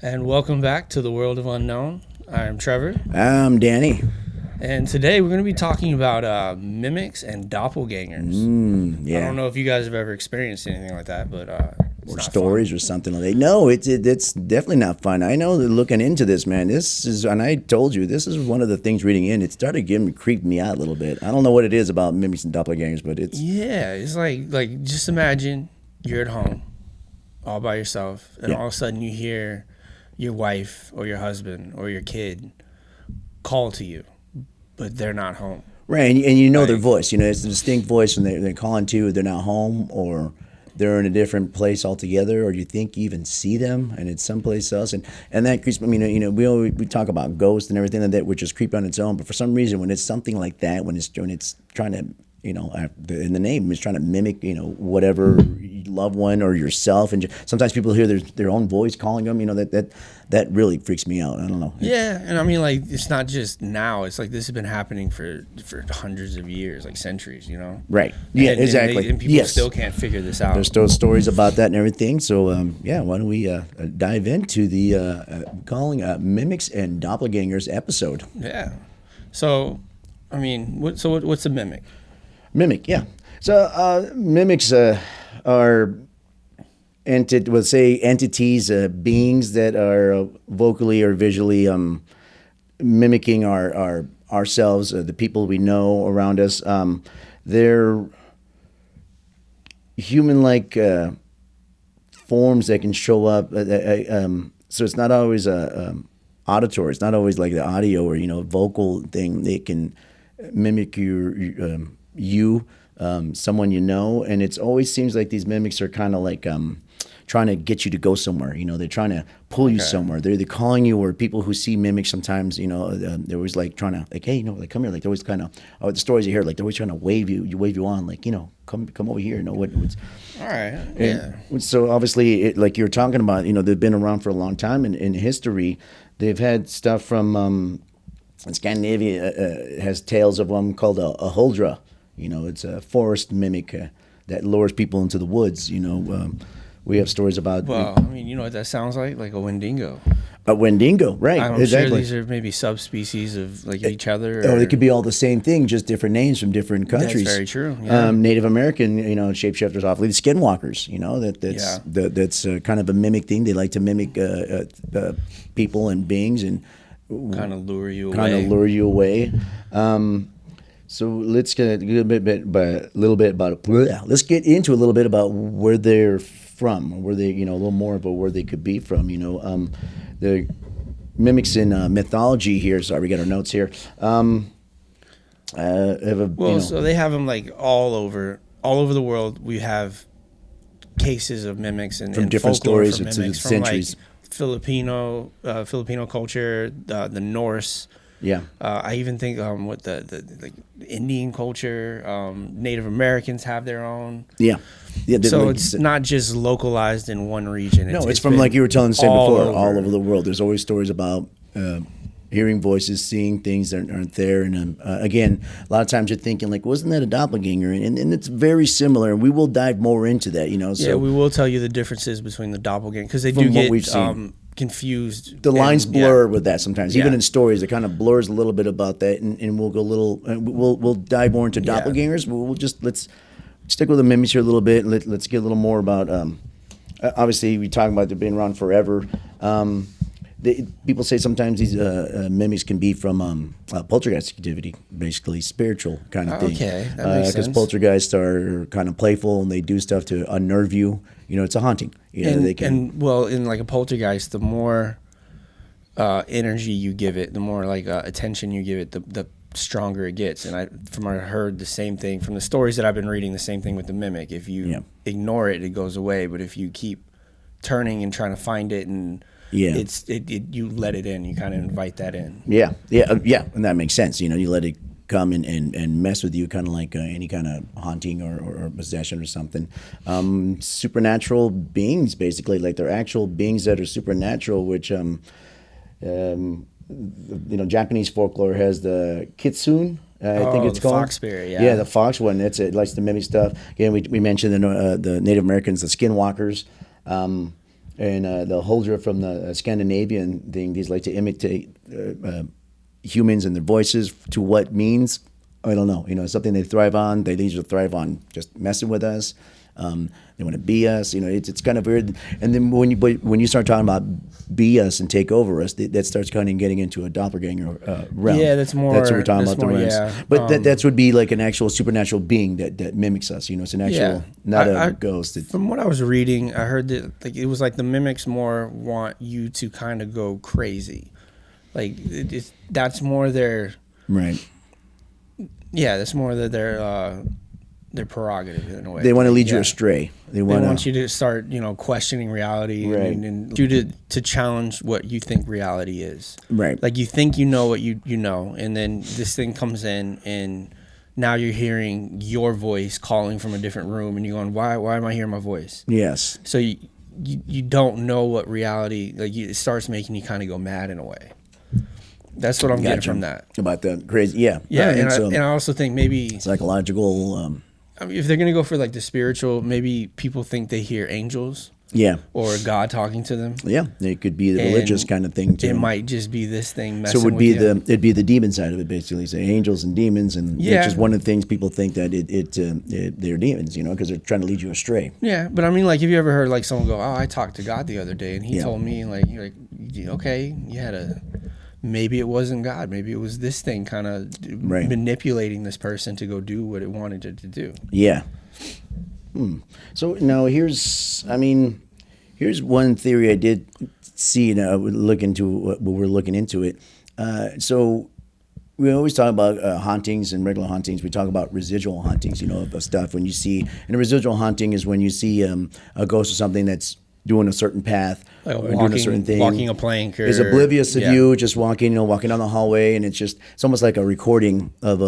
And welcome back to the World of Unknown. I'm Trevor, I'm Danny. and today we're going to be talking about mimics and doppelgangers. I Yeah. don't know if you guys have ever experienced anything like that, but it's Or not stories or something like that. No, it's definitely not fun. I know that looking into this, man, this is, and I told you, this is one of the things reading in. It started creeping me out a little bit. I don't know what it is about mimics and doppelgangers, but it's. Yeah, it's like just imagine you're at home, all by yourself, and Yeah. all of a sudden you hear your wife or your husband or your kid call to you, but they're not home. Right, and you know their Like- voice. You know, it's a distinct voice when they're calling to you, they're not home, or they're in a different place altogether, or you think you even see them, and it's someplace else. And that creeps. I mean, we talk about ghosts and everything like that, which is creepy on its own. But for some reason, when it's something like that, when it's trying to, in the name, it's trying to mimic, whatever loved one or yourself, and sometimes people hear their own voice calling them. That really freaks me out. I don't know. Yeah, and I mean, like, it's not just now. It's like this has been happening for hundreds of years, like centuries, Right. Yeah. And Exactly. And people Yes. still can't figure this out. There's still stories about that and everything. So, why don't we dive into the calling Mimics and Doppelgangers episode? Yeah. So, I mean, what's a mimic? Mimic, yeah. So, mimics are entities, beings that are vocally or visually mimicking ourselves, the people we know around us. They're human-like forms that can show up. So it's not always auditory. It's not always like the audio or vocal thing. They can mimic someone you know, and it always seems like these mimics are kind of like trying to get you to go somewhere. They're trying to pull you somewhere. They're calling you, or people who see mimics sometimes, they're always like trying to, like, hey, like, come here. Like, they're always kind of, the stories you hear, like, they're always trying to wave you on, like, come over here. What's. All right. Yeah. So obviously, like you're talking about, they've been around for a long time in history. They've had stuff from Scandinavia has tales of them called a huldra. It's a forest mimic that lures people into the woods. We have stories about. Well, I mean, you know what that sounds like a Wendigo. A Wendigo, right? I'm exactly. sure these are maybe subspecies of like each other. Or they could be all the same thing, just different names from different countries. That's very true. Yeah. Native American, shapeshifters, awfully the skinwalkers. That's kind of a mimic thing. They like to mimic people and beings and kind of lure you away. So let's get a little bit about. Let's get into a little bit about where they're from, where they, a little more about where they could be from. The mimics in mythology here. Sorry, we got our notes here. So they have them like all over the world. We have cases of mimics and from different folklore stories, from it's mimics from centuries. like Filipino culture, the Norse. Yeah. I even think what the like Indian culture, Native Americans have their own. Yeah. So like, it's not just localized in one region. No, it's from, like you were telling us before, all over the world. There's always stories about hearing voices, seeing things that aren't there. And again, a lot of times you're thinking, like, wasn't that a doppelganger? And it's very similar. And we will dive more into that, So yeah, we will tell you the differences between the doppelganger, because they From do what get we've seen. Confused. the lines and, blur with that sometimes. Yeah. Even in stories, it kind of blurs a little bit about that. And we'll go a little, we'll dive more into Yeah. doppelgangers. We'll just, let's stick with the mimics here a little bit. Let's get a little more about, obviously, we talk about they've been around forever. People say sometimes these mimics can be from poltergeist activity, basically spiritual kind of thing. Okay, that makes Because sense. poltergeists are kind of playful and they do stuff to unnerve you. It's a haunting. They can. And well, in like a poltergeist, the more energy you give it, the more like attention you give it, the stronger it gets. And I heard the same thing from the stories that I've been reading. The same thing with the mimic. If you ignore it, it goes away. But if you keep turning and trying to find it, and you let it in, you kind of invite that in. Yeah, and that makes sense. You let it come and mess with you, kind of like any kind of haunting or possession or something. Supernatural beings, basically, like they're actual beings that are supernatural, which Japanese folklore has the kitsune. I think it's the called fox spirit. Yeah, yeah, the fox one. It likes to mimic stuff. Again, we mentioned the Native Americans, the skinwalkers. And the Huldra from the Scandinavian thing, these like to imitate humans and their voices to what means. I don't know. Something they thrive on. They usually thrive on just messing with us. They want to be us. It's kind of weird. And then when you start talking about be us and take over us, that starts kind of getting into a doppelganger realm. Yeah, that's more. That's what we're talking about. More, the realms. yeah. But that would be like an actual supernatural being that mimics us. It's an actual, not a ghost. From what I was reading, I heard that it was like the mimics more want you to kind of go crazy. Like that's more their right. Yeah, that's more their prerogative in a way. They want to lead you astray. They want you to start, questioning reality, right. and you to challenge what you think reality is. Right. Like you think you know what you know, and then this thing comes in, and now you're hearing your voice calling from a different room, and you're going, why am I hearing my voice? Yes. So you don't know what reality, it starts making you kind of go mad in a way. That's what I'm getting from that. About the crazy, yeah. Yeah, and I also think maybe psychological. If they're gonna go for the spiritual, maybe people think they hear angels. Yeah. Or God talking to them. Yeah, it could be the religious kind of thing too. It might just be this thing messing so it would be with it'd be the demon side of it basically. Say angels and demons, and it's just one of the things people think that they're demons, because they're trying to lead you astray. Yeah, but I mean, have you ever heard someone go, "Oh, I talked to God the other day, and He told me," you're like, okay, you had maybe it wasn't God, maybe it was this thing kind of manipulating this person to go do what it wanted it to do. Yeah. So now here's one theory I did see, and I would look into when we're looking into it. So we always talk about hauntings and regular hauntings. We talk about residual hauntings, of stuff. When you see, and a residual haunting is when you see a ghost or something that's doing a certain path, or doing a certain thing, walking a plank, is oblivious of you, just walking down the hallway, and it's almost like a recording of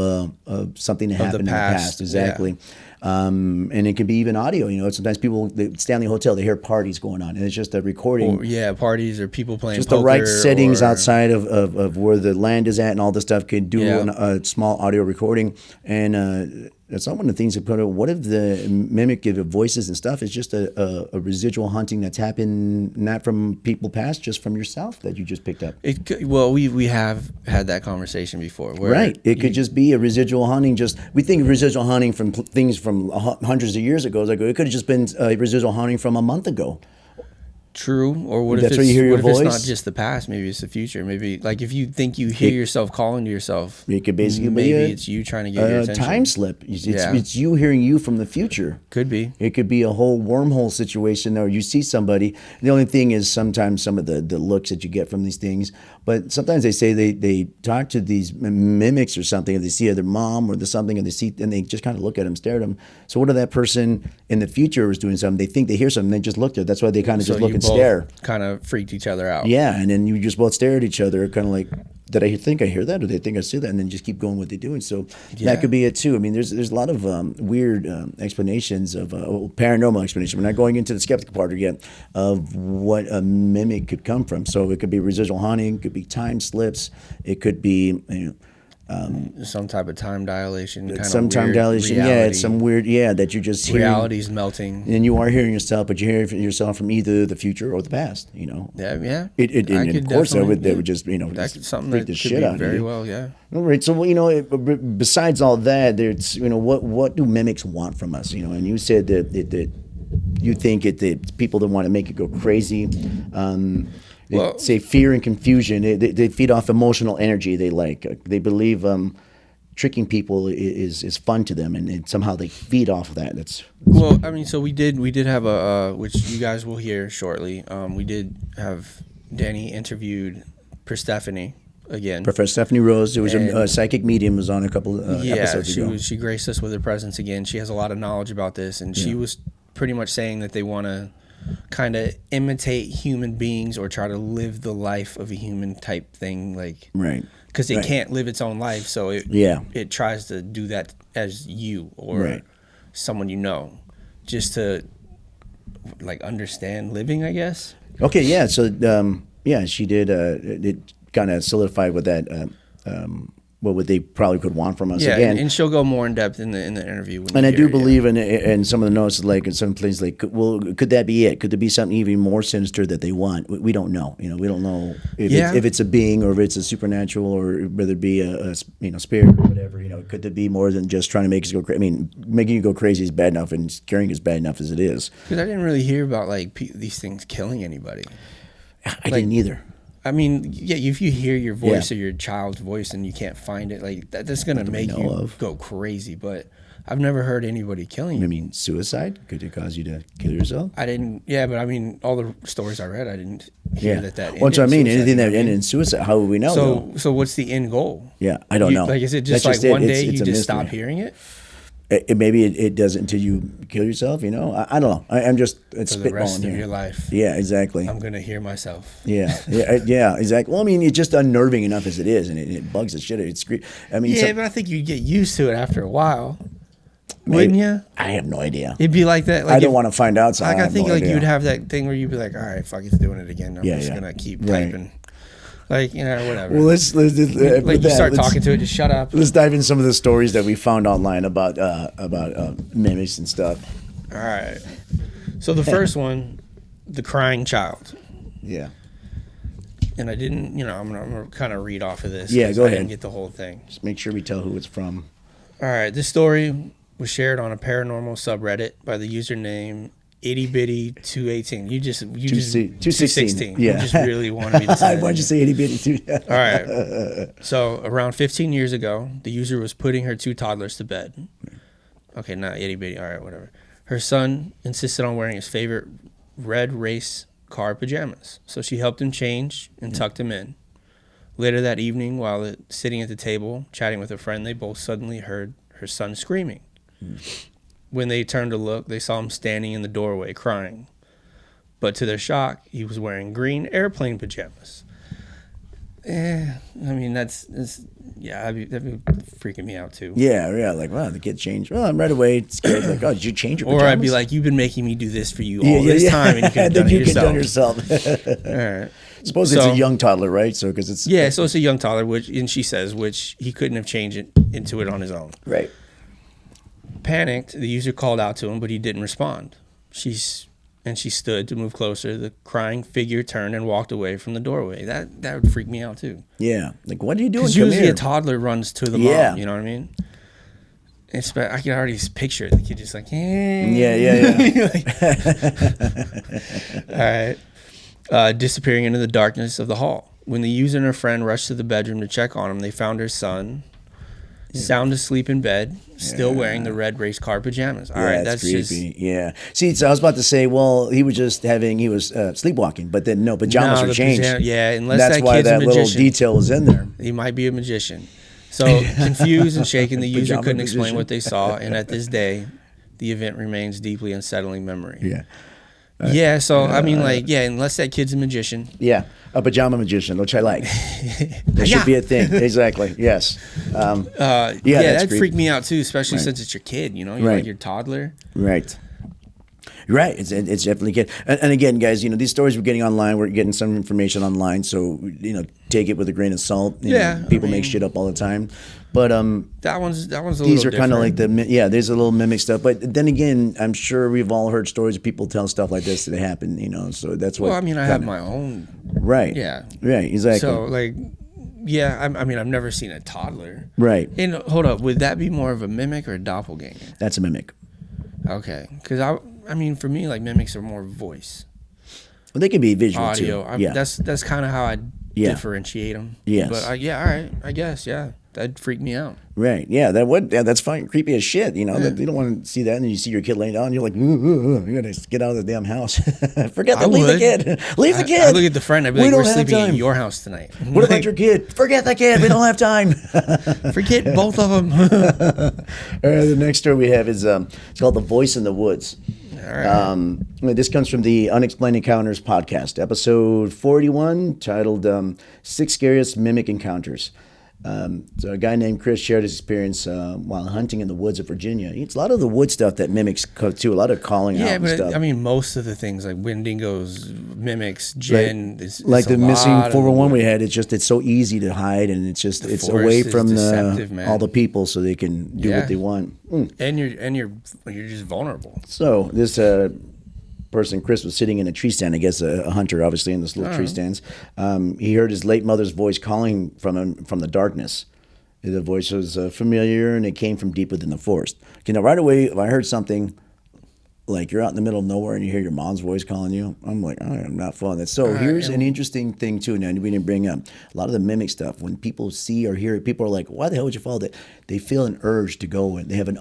something that happened in the past. Exactly. Yeah. And it can be even audio. Sometimes people they stay in the hotel, they hear parties going on, and it's just a recording. Parties or people playing just poker, the right settings outside of where the land is at, and all this stuff could do a small audio recording. And that's not one of the things that put out. What if the mimic of voices and stuff is just a residual haunting that's happened not from people past, just from yourself that you just picked up? We have had that conversation before. Where it could just be a residual haunting. We think of residual haunting from things from hundreds of years ago. It could have just been a residual haunting from a month ago. True, or what if it's not just the past? Maybe it's the future. Maybe if you think you hear yourself calling to yourself, it could basically maybe it's you trying to get your attention. Time slip. It's you hearing you from the future. Could be. It could be a whole wormhole situation, or you see somebody. The only thing is sometimes some of the looks that you get from these things. But sometimes they say they talk to these mimics or something, and they see their mom or something, and they just kind of look at them, stare at them. So what if that person in the future is doing something? They think they hear something, they just look at it. That's why they kind of just look and stare. Kind of freaked each other out. Yeah, and then you just both stare at each other, kind of like, did I think I hear that, or did they think I see that? And then just keep going what they're doing. So that could be it too. I mean, there's a lot of weird explanations of paranormal explanations. We're not going into the skeptical part yet of what a mimic could come from. So it could be residual haunting, it could be time slips, it could be some type of time dilation. Time dilation. Reality. Yeah, it's some weird. Yeah, that you're just hearing. Reality's melting, and you are hearing yourself, but you're hearing yourself from either the future or the past. Yeah. And of course, that would just that's something freak that the shit out of you. Very well, yeah. All right. So besides all that, there's what do mimics want from us? And you said that you think that people that want to make it go crazy. They say fear and confusion. They feed off emotional energy. They believe tricking people is fun to them, and somehow they feed off of that. So we did have a which you guys will hear shortly. We did have Danny interviewed Persephone again. Professor Stephanie Rose. It was a psychic medium. Was on a couple episodes ago. She graced us with her presence again. She has a lot of knowledge about this, and she was pretty much saying that they want to kind of imitate human beings or try to live the life of a human type thing, right, because it can't live its own life, so it tries to do that as you or someone just to understand living, I guess. Okay, so she did. It kind of solidified with that what would they probably could want from us Yeah, again. and she'll go more in depth in the interview. And I do believe in some of the notes, like in some places, like, well, could that be it? Could there be something even more sinister that they want? We don't know. We don't know if it's a being or if it's a supernatural or whether it be a spirit or whatever. Could there be more than just trying to make us go crazy? I mean, making you go crazy is bad enough, and scaring is bad enough as it is. Because I didn't really hear about like these things killing anybody. I didn't either. I mean, yeah, if you hear your voice or your child's voice and you can't find it, like that's gonna make you go crazy. But I've never heard anybody killing you. I mean, suicide? Could it cause you to kill yourself? I didn't. Yeah, but I mean, all the stories I read, I didn't hear that. Well, so I mean, anything that ended in suicide, how would we know? So what's the end goal? Yeah, I don't know. Like, is it just like one day you just stop hearing it? Maybe it doesn't until you kill yourself. I don't know. I'm just for the rest of your life. Yeah, exactly. I'm gonna hear myself. Yeah, exactly. Well, I mean, it's just unnerving enough as it is, and it bugs the shit. It's I mean, but I think you'd get used to it after a while. Wouldn't you? I have no idea. It'd be like that. Like I don't want to find out. So like I think you'd have that thing where you'd be like, all right, fuck, it's doing it again. I'm just gonna keep typing. Like, whatever. Well, let's like you start talking to it, just shut up. Let's dive in some of the stories that we found online about mimics and stuff. All right. So the first one, the crying child. Yeah. And I didn't, I'm gonna kind of read off of this. Yeah, go ahead. I didn't get the whole thing. Just make sure we tell who it's from. All right. This story was shared on a paranormal subreddit by the username itty bitty 218. You just 216. Yeah. You just really wanted me to say Why'd you say itty bitty? All right. So around 15 years ago, the user was putting her 2 toddlers to bed. Okay, not itty bitty. All right, whatever. Her son insisted on wearing his favorite red race car pajamas, so she helped him change and tucked him in. Later that evening, while sitting at the table chatting with a friend, they both suddenly heard her son screaming. When they turned to look, they saw him standing in the doorway crying. But to their shock, he was wearing green airplane pajamas. I mean, that'd be freaking me out too. Yeah, like, wow, the kid changed. Well, I'm right away scared. Like, oh, did you change your pajamas? Or I'd be like, you've been making me do this for you all this time, and you could have done it yourself. All right. Suppose it's a young toddler, right? So because it's so it's a young toddler, which he couldn't have changed it into it on his own. Right. Panicked, the user called out to him, but he didn't respond. She stood to move closer. The crying figure turned and walked away from the doorway. That would freak me out too. Yeah, like, what are you doing? Because usually a toddler runs to the mom. You know what I mean? I can already picture it. The kid just like, All right. Disappearing into the darkness of the hall. When the user and her friend rushed to the bedroom to check on him, they found her son sound asleep in bed, still wearing the red race car pajamas. All right, that's creepy. Yeah. See, so I was about to say, well, he was sleepwalking, but then pajamas were changed. Unless that's why that little detail was in there. He might be a magician. So confused and shaken, the user couldn't explain what they saw, and at this day, the event remains deeply unsettling memory. Yeah. So I mean, unless that kid's a magician. Yeah, a pajama magician, which I like. That should be a thing. Exactly. Yes. That'd freak me out too, especially since it's your kid. You're like your toddler. Right. Right. It's definitely kid. And again, guys, these stories we're getting online. We're getting some information online, so take it with a grain of salt. People make shit up all the time. But that one's a little these are kind of like there's a little mimic stuff. But then again, I'm sure we've all heard stories of people tell stuff like this that happen. So that's what. Well, I mean, I have my own. Right. Yeah. Right. Exactly. So I mean, I've never seen a toddler. Right. And hold up, would that be more of a mimic or a doppelganger? That's a mimic. Okay, because I mean, for me, like mimics are more voice. Well, they can be visual audio. too. That's kind of how I differentiate them. Yes. But all right, I guess that'd freak me out. Right. Yeah. That's fine. Creepy as shit. You don't want to see that, and then you see your kid laying down. And you're like, you're gonna get out of the damn house. Forget that. Leave the kid. Leave the kid. I look at the friend. I'd be like, we're sleeping at your house tonight. What about your kid? Forget the kid. We don't have time. Forget both of them. All right. The next story we have is it's called "The Voice in the Woods." All right. This comes from the Unexplained Encounters podcast, episode 41, titled 6 Scariest Mimic Encounters. So a guy named Chris shared his experience while hunting in the woods of Virginia. It's a lot of the wood stuff that mimics too. A lot of calling out Yeah, and but stuff. I mean, most of the things like Wendigos, Mimics, Jen, Like it's a the missing lot of the 411 we wood. had, it's so easy to hide, and it's away forest is from deceptive, man. all the people, so they can do Yeah. what they want. And you're just vulnerable. So this person, Chris, was sitting in a tree stand. I guess a hunter, obviously, in this little tree stands. He heard his late mother's voice calling from him from the darkness. The voice was familiar, and it came from deep within the forest. Okay, now right away, if I heard something like you're out in the middle of nowhere and you hear your mom's voice calling you, I'm like, I am not following that. So here's an interesting thing too. Now we didn't bring up a lot of the mimic stuff. When people see or hear it, people are like, "Why the hell would you follow that?" They feel an urge to go, and they have an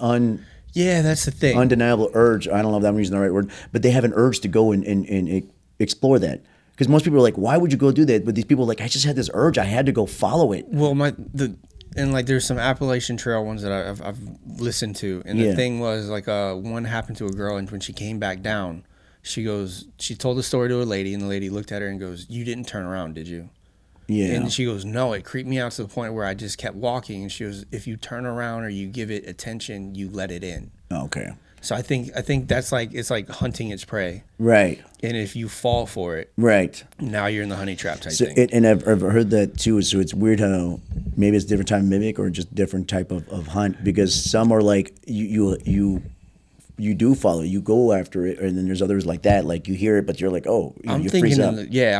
Yeah, that's the thing. undeniable urge. I don't know if I'm using the right word, but they have an urge to go and explore that. Because most people are like, "Why would you go do that?" But these people are like, "I just had this urge. I had to go follow it." Well, and like there's some Appalachian Trail ones that I've listened to, and the thing was like one happened to a girl, and when she came back down, she told the story to a lady, and the lady looked at her and goes, "You didn't turn around, did you?" Yeah. And she goes, "No, it creeped me out to the point where I just kept walking." And she goes, "If you turn around or you give it attention, you let it in." Okay. So I think that's like it's like hunting its prey, Right. and if you fall for it, Right. now you're in the honey trap type So thing. and I've heard that too. So it's weird how maybe it's a different type of mimic or just different type of hunt, because some are like you do follow, you go after it, and then there's others like that, like you hear it, but you're like, oh, you freeze thinking up.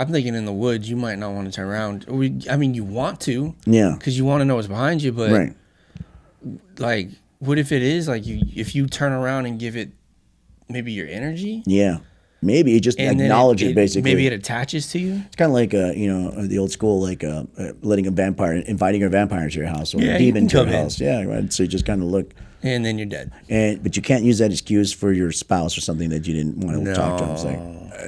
I'm thinking in the woods, you might not want to turn around. I mean, you want to, Yeah. because you want to know what's behind you. But Right. like, what if it is like if you turn around and give it maybe your energy, Yeah. Maybe it just and acknowledge it basically. maybe it attaches to you. It's kind of like the old school, like letting a vampire, inviting a vampire to your house, or Yeah, a you demon can to your come in. house. Yeah, right. So you just kind of look, And then you're dead. but you can't use that excuse for your spouse or something that you didn't want to talk to them. It's like,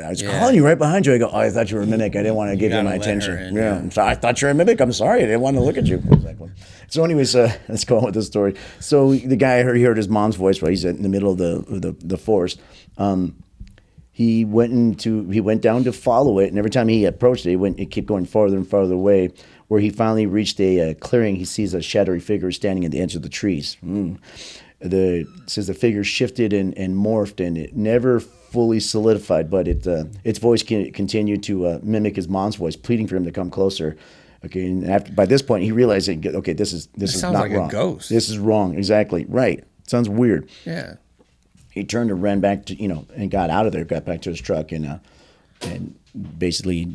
I was Yeah. calling you right behind you. I go, oh, I thought you were a mimic. I didn't want to give you gotta my let her attention. in, Yeah, yeah. I'm sorry. I thought you were a mimic. I'm sorry. I didn't want to look at you. Exactly. So, anyways, let's go on with the story. So the guy he heard his mom's voice while he's in the middle of the forest. He went down to follow it, and every time he approached it, it kept going farther and farther away. Where he finally reached a clearing, he sees a shadowy figure standing at the edge of the trees. It says the figure shifted and morphed, and it never fully solidified, but its voice continued to mimic his mom's voice, pleading for him to come closer. Okay, and by this point, he realized that, okay, this is sounds not like a wrong. ghost. This is wrong. Exactly right. Sounds weird. Yeah. He turned and ran back to and got out of there, got back to his truck, and basically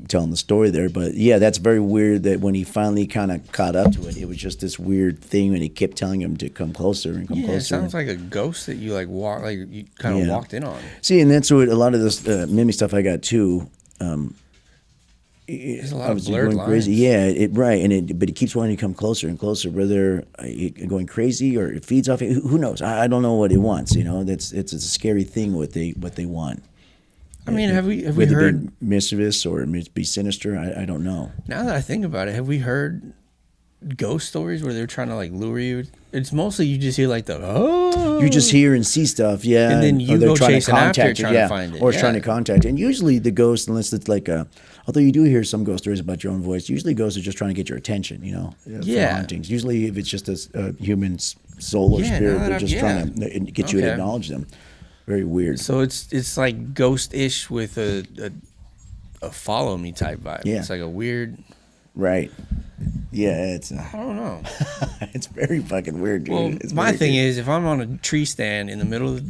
telling the story there. But yeah, that's very weird that when he finally kind of caught up to it, it was just this weird thing, and he kept telling him to come closer and come Yeah, it closer. sounds like a ghost that you you kind of walked in on. See, and that's what a lot of this mimic stuff I got too. There's a lot I of was blurred going lines. crazy. Yeah, but it keeps wanting to come closer and closer. Whether it going crazy or it feeds off it, who knows? I don't know what it wants. It's a scary thing what they want. I mean, have we Whether it heard? be mischievous or be sinister? I don't know. Now that I think about it, have we heard ghost stories where they're trying to like lure you? It's mostly you just hear like the You just hear and see stuff, yeah, And then or you they're go trying to chasing after it, contact you, trying to yeah, find it, or it's trying yeah. to contact. And usually the ghost, unless it's like although you do hear some ghost stories about your own voice, usually ghosts are just trying to get your attention, for Yeah. hauntings. Usually, if it's just a human soul or Yeah, spirit, now that they're I've- just trying to get you to Okay. acknowledge them. Very weird. So it's like ghost-ish with a follow me type vibe. Yeah. It's like a weird. Right. Yeah, it's I don't know. it's very fucking weird, dude. Well, It's my very thing weird. is, if I'm on a tree stand in the middle of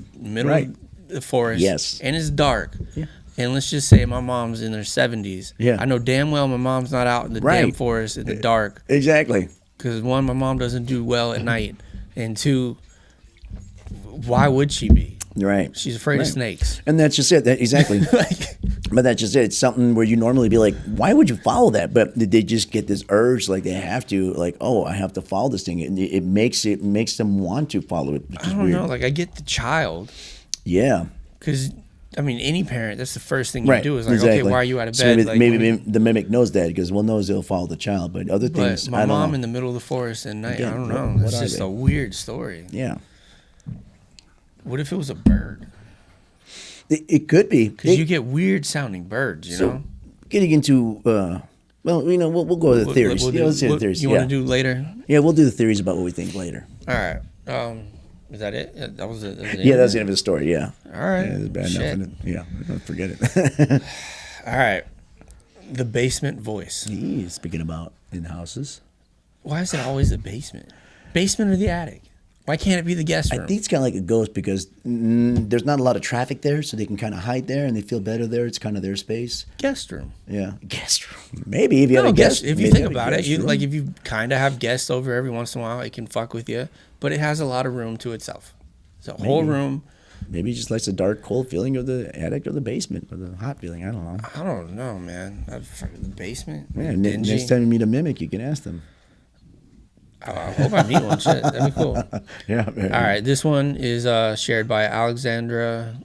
Right. the forest, Yes. and it's dark, Yeah. and let's just say my mom's in her 70s, Yeah. I know damn well my mom's not out in the Right. damn forest in the dark, Exactly. because one, my mom doesn't do well at night, and two, why would she be? Right. She's afraid of Right. snakes. And that's just it. Exactly. Like, But that's just it. It's something where you normally be like, why would you follow that? But they just get this urge, like they have to, like, oh, I have to follow this thing. It makes them want to follow it, which I is don't weird. know. Like, I get the child, Yeah. because I mean, any parent, that's the first thing you Right. do is like, exactly. okay, why are you out of So bed? maybe, Like, maybe the mimic knows that because knows they'll follow the child. But other but things, my I don't mom know. in the middle of the forest at night, Again, I don't what- know. what It's are just they? a weird story. Yeah. What if it was a bird? It could be. Because you get weird sounding birds, you know? Getting into Well, we'll go with the theories. Let's do the theories. You want to do later? Yeah, we'll do the theories about what we think later. All right. Is that it? That was it. Yeah, that's the end of the story. Yeah. All right. Yeah, bad enough. Yeah, don't forget it. All right. The basement voice. Speaking about in houses. Why is it always the basement? Basement or the attic? Why can't it be the guest room? I think it's kind of like a ghost because there's not a lot of traffic there, so they can kind of hide there and they feel better there. It's kind of their space. Guest room. Yeah, guest room. Maybe if you have a guest. If you think about it, like if you kind of have guests over every once in a while, it can fuck with you. But it has a lot of room to itself. It's a whole room. Maybe he just likes the dark, cold feeling of the attic or the basement or the hot feeling. I don't know. I don't know, man. The basement. Yeah, next time you meet a mimic, you can ask them. I hope I meet one. Shit, that'd be cool. Yeah. Man. All right, this one is shared by Alexandra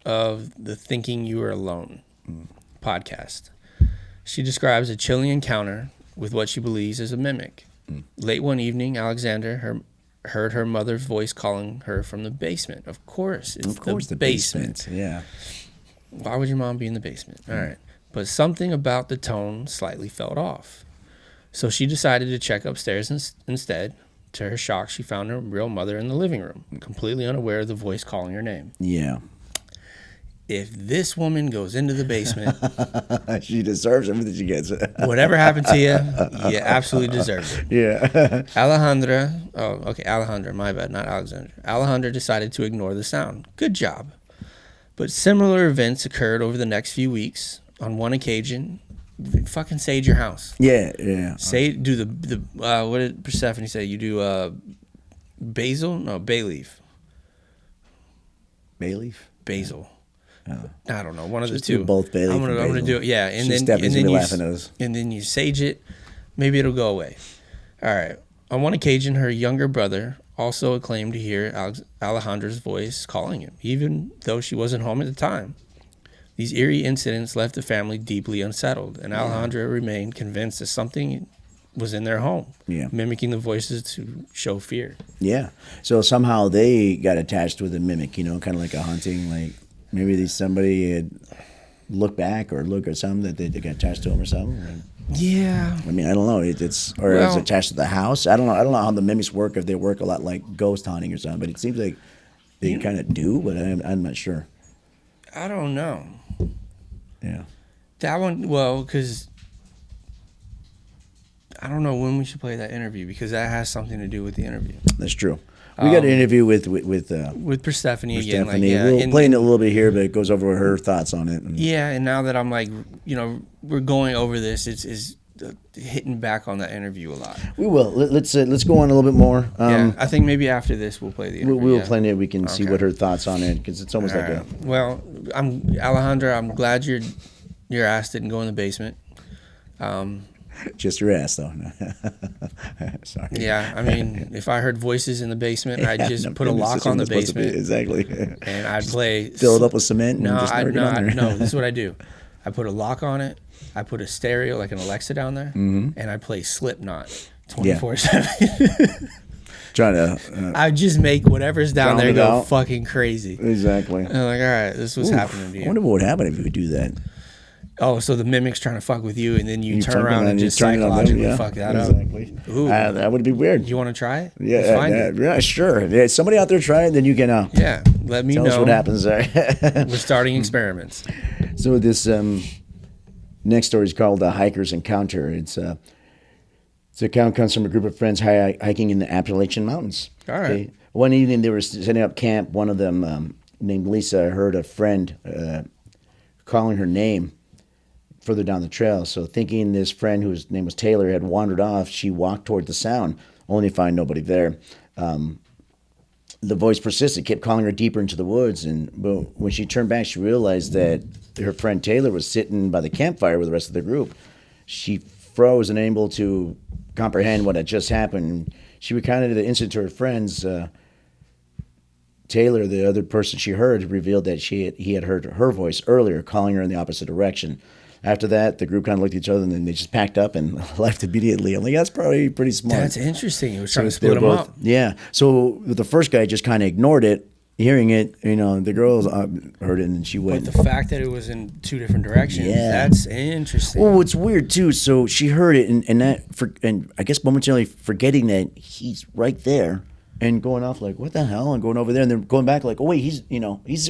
of the Thinking You Are Alone podcast. She describes a chilling encounter with what she believes is a mimic. Late one evening, Alexandra heard her mother's voice calling her from the basement. Of course, it's the basement. Yeah. Why would your mom be in the basement? All right. But something about the tone slightly felt off. So she decided to check upstairs instead. To her shock, she found her real mother in the living room, completely unaware of the voice calling her name. Yeah. If this woman goes into the basement, she deserves everything she gets. Whatever happened to you, you absolutely deserve it. Yeah. Alejandra, my bad, not Alexandra. Alejandra decided to ignore the sound. Good job. But similar events occurred over the next few weeks. On one occasion, fucking sage your house. Yeah. Do the what did Persephone say? You do basil? No, bay leaf. Bay leaf? Basil. Oh. I don't know. One of Just the two. Do both bay leaf. I'm gonna do it. Yeah, and then you sage it. Maybe it'll go away. All right. On one occasion, her younger brother also claimed to hear Alejandra's voice calling him, even though she wasn't home at the time. These eerie incidents left the family deeply unsettled, and Alejandra remained convinced that something was in their home, mimicking the voices to show fear. Yeah. So somehow they got attached with a mimic, kind of like a haunting, like maybe somebody had looked back or looked at something that they got attached to them or something. Yeah. I mean, I don't know. It's attached to the house. I don't know how the mimics work, if they work a lot like ghost hunting or something, but it seems like they kind of do, but I'm not sure. I don't know. Yeah. That one, well, because I don't know when we should play that interview, because that has something to do with the interview. That's true. We got an interview with Persephone again. Like, we're playing it a little bit here, but it goes over her thoughts on it. And now that I'm like, we're going over this, it's hitting back on that interview a lot. We will. Let's go on a little bit more. I think maybe after this we'll play the interview. We'll play it. We can see what her thoughts on it, because it's almost like Well, Alejandra, I'm glad your ass didn't go in the basement. Just your ass, though. Sorry. Yeah, I mean, if I heard voices in the basement, I'd just put a lock on the basement. Exactly. And I'd play. Fill it up with cement. No, this is what I do. I put a lock on it. I put a stereo, like an Alexa, down there, and I play Slipknot 24/7. Trying to. I just make whatever's down there go fucking crazy. Exactly. And I'm like, all right, this was happening to you. I wonder what would happen if you would do that. Oh, so the mimic's trying to fuck with you, and then you turn around and just psychologically fuck that up. Exactly. Ooh. That would be weird. You want to try it? Yeah, sure. Yeah, somebody out there try it, then you can. Let me tell know. Us what happens there. We're starting experiments. So this next story is called "Hiker's Encounter." It's account comes from a group of friends hiking in the Appalachian Mountains. All right. Okay. One evening they were setting up camp. One of them, named Lisa, heard a friend calling her name further down the trail. So thinking this friend, whose name was Taylor, had wandered off, she walked toward the sound, only to find nobody there. The voice persisted, kept calling her deeper into the woods, but when she turned back, she realized that her friend Taylor was sitting by the campfire with the rest of the group. She froze, unable to comprehend what had just happened. She recounted the incident to her friends. Taylor, the other person she heard, revealed that he had heard her voice earlier, calling her in the opposite direction. After that, the group kind of looked at each other, and then they just packed up and left immediately. I'm like, that's probably pretty smart. That's interesting. He was trying to split them up. Yeah. So the first guy just kind of ignored it, hearing it, the girls heard it and she But went. the fact that it was in two different directions, Yeah. that's interesting. Well, it's weird too. So she heard it, and I guess momentarily forgetting that he's right there, and going off like, "What the hell?" and going over there, and then going back like, "Oh wait, he's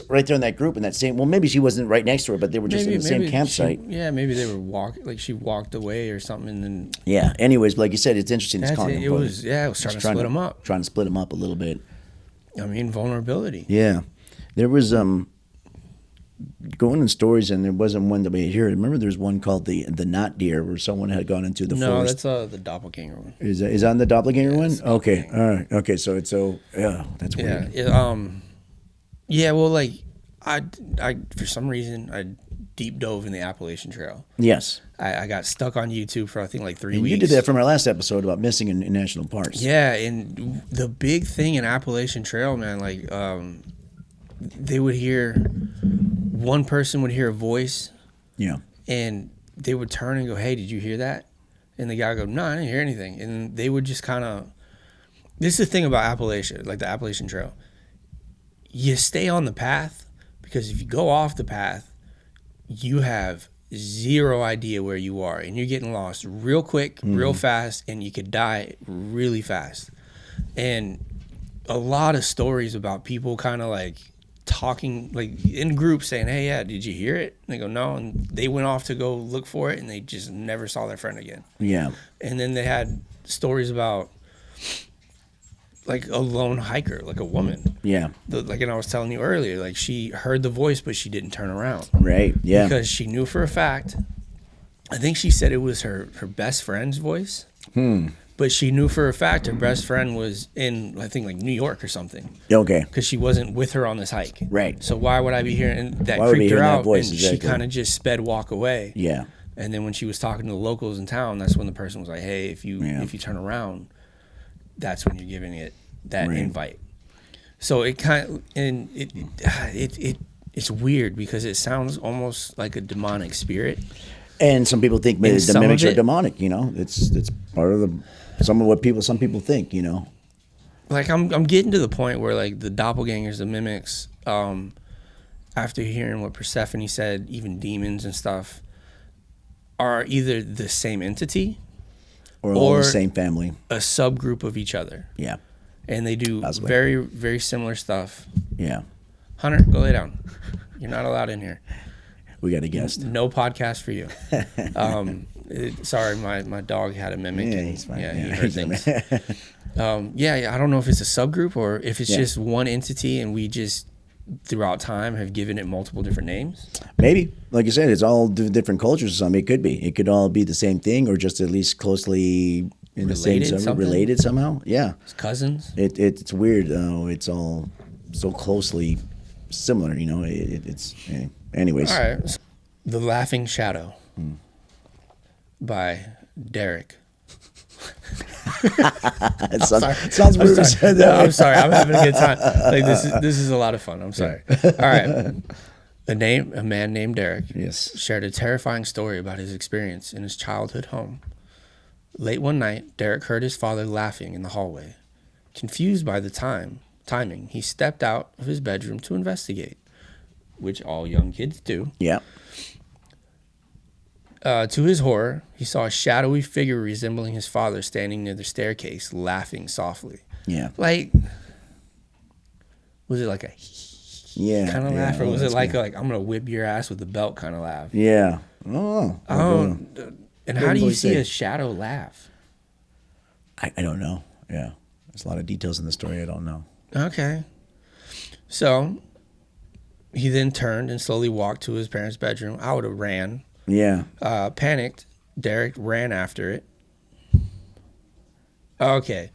right there in that group in that same." Well, maybe she wasn't right next to her, but they were just in the same campsite. Maybe they were like she walked away or something, and then Yeah. Anyways, but like you said, it's interesting. It's calling it was trying to split them up. Trying to split them up a little bit. I mean, vulnerability. Yeah, there was going in stories, and there wasn't one that we hear. Remember, there's one called the not deer, where someone had gone into the forest. No, that's the doppelganger one. Is on the doppelganger one? Okay, doppelganger. all right, okay. So that's weird. Yeah. Well, like I for some reason I deep dove in the Appalachian Trail. Yes, I got stuck on YouTube for I think like 3 and weeks. you did that from our last episode about missing in national parks. Yeah, and the big thing in Appalachian Trail, man, like they would hear one person would hear a voice. Yeah. And they would turn and go, "Hey, did you hear that?" And the guy would go, "No, I didn't hear anything." And they would just kind of. This is the thing about Appalachia, like the Appalachian Trail. You stay on the path because if you go off the path, you have zero idea where you are, and you're getting lost real quick, real fast, and you could die really fast. And a lot of stories about people kind of like talking like in groups saying, "Hey, yeah, did you hear it?" And they go, "No," and they went off to go look for it, and they just never saw their friend again. Yeah. And then they had stories about like a lone hiker, like a woman. Yeah. Like, and I was telling you earlier, like she heard the voice, but she didn't turn around. Right. Yeah. Because she knew for a fact. I think she said it was her best friend's voice. But she knew for a fact her best friend was in, I think, like New York or something. Okay. Because she wasn't with her on this hike. Right. So why would I be hearing and that? Why would Creeped be her hearing that out, voice, and exactly. she kind of just sped walk away. Yeah. And then when she was talking to the locals in town, that's when the person was like, "Hey, if you turn around, that's when you're giving it that invite." So it kind of and it's weird because it sounds almost like a demonic spirit. And some people think maybe And the some mimics of are it- demonic. It's part of some of what some people think. Like I'm getting to the point where like the doppelgangers, the mimics, after hearing what Persephone said, even demons and stuff, are either the same entity Or all the same family. a subgroup of each other. Yeah. And they do Possibly. very, very similar stuff. Yeah. Hunter, go lay down. You're not allowed in here. We got a guest. No podcast for you. Sorry, my dog had a mimic. Yeah, and, he's fine. Yeah, Yeah, he heard he's things. I don't know if it's a subgroup or if it's Yeah. just one entity and we just throughout time have given it multiple different names. Maybe, like you said, it's all different cultures or something. It could be. It could all be the same thing, or just at least closely in the same related somehow. Yeah, It's cousins. it's weird. It's all so closely similar. Anyways. All right. So, The Laughing Shadow by Derek. It sounds weird. to say No, that. I'm sorry. I'm having a good time. Like this is a lot of fun. I'm sorry. All right. A man named Derek Yes. shared a terrifying story about his experience in his childhood home. Late one night, Derek heard his father laughing in the hallway. Confused by the timing, he stepped out of his bedroom to investigate, which all young kids do. Yeah. To his horror, he saw a shadowy figure resembling his father standing near the staircase, laughing softly. Yeah. Like, was it like a Yeah. kind of yeah. laugh, or Oh, was it that's like good. I'm gonna whip your ass with the belt kind of laugh? Yeah. Oh. And how do you really see say. a shadow laugh? I don't know. Yeah. There's a lot of details in the story I don't know. Okay. So he then turned and slowly walked to his parents' bedroom. I would have ran. Yeah. Panicked, Derek ran after it. Okay.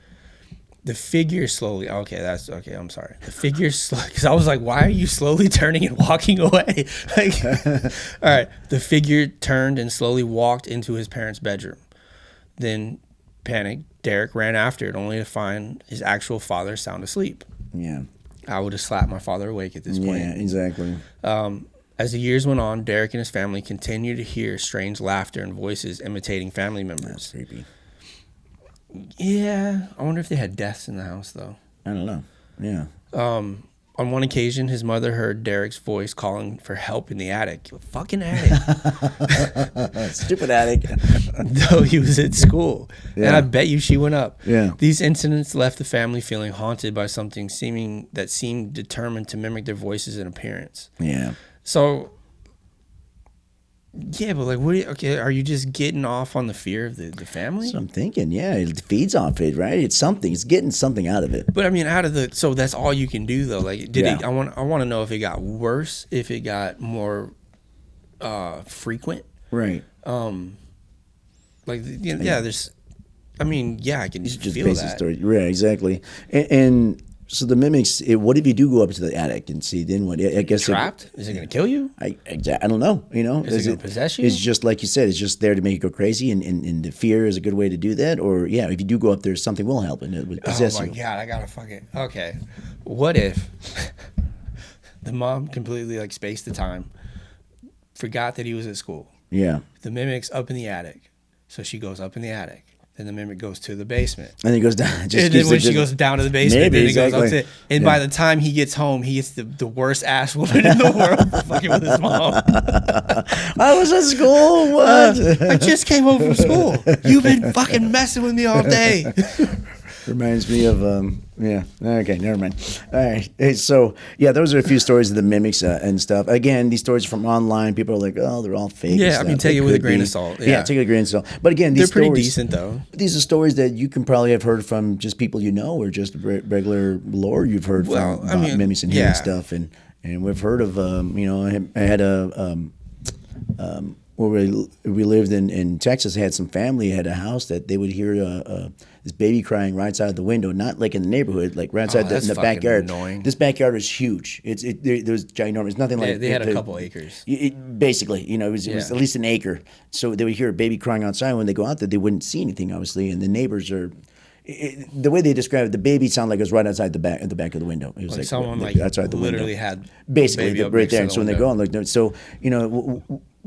The figure slowly. Okay, that's okay. I'm sorry. The figure, because I was like, "Why are you slowly turning and walking away?" Like, all right. The figure turned and slowly walked into his parents' bedroom. Then, panicked, Derek ran after it, only to find his actual father sound asleep. Yeah. I would have slapped my father awake at this point. Yeah, exactly. As the years went on, Derek and his family continued to hear strange laughter and voices imitating family members. That's creepy. Yeah, I wonder if they had deaths in the house though. I don't know. Yeah. On one occasion, his mother heard Derek's voice calling for help in the attic. Fucking attic. Stupid attic. Though he was at school. Yeah. And I bet you she went up. Yeah. These incidents left the family feeling haunted by something seemed determined to mimic their voices and appearance. Yeah. So, yeah, but like, are you just getting off on the fear of the family? That's what I'm thinking. Yeah, it feeds off it, right? It's something. It's getting something out of it. But I mean, so that's all you can do though. Like, I want to know if it got worse, if it got more frequent. Right. Like, there's, I mean, yeah, I can These are just feel basic that. stories. Right, exactly. And so the mimics, what if you do go up to the attic and see, then what? I guess Trapped? Is it going to kill you? I don't know. You know, Is it going to possess you? It's just like you said. It's just there to make you go crazy, and the fear is a good way to do that. Or yeah, if you do go up there, something will help, and it would possess you. Oh my God, I gotta fucking okay. What if the mom completely like spaced the time, forgot that he was at school? Yeah. The mimic's up in the attic, so she goes up in the attic. Then the mimic goes to the basement. And he goes down. And then when she goes down to the basement, then he goes up to. And by the time he gets home, he gets the worst ass woman in the world for fucking with his mom. I was at school. What? I just came home from school. You've been fucking messing with me all day. Reminds me of yeah. Okay, never mind. All right. Hey, so yeah, those are a few stories of the mimics and stuff. Again, these stories from online. People are like, oh, they're all fake. Yeah, I mean, take it with a grain of salt. Yeah, take it with a grain of salt. But again, these they're pretty stories, decent though. These are stories that you can probably have heard from just people you know, or just regular lore you've heard from mimics and human stuff, and we've heard of I had a where we lived in Texas, had some family had a house that they would hear this baby crying right outside the window, not like in the neighborhood, like right outside in the backyard. Annoying. This backyard was huge. There's ginormous. Nothing like they had a couple acres. Basically, it was at least an acre. So they would hear a baby crying outside. When they go out there, they wouldn't see anything, obviously, and the neighbors are. The way they described it, the baby sounded like it was right outside the back of the window. It was like someone outside the literally window. had basically right there. And so when they go and look, so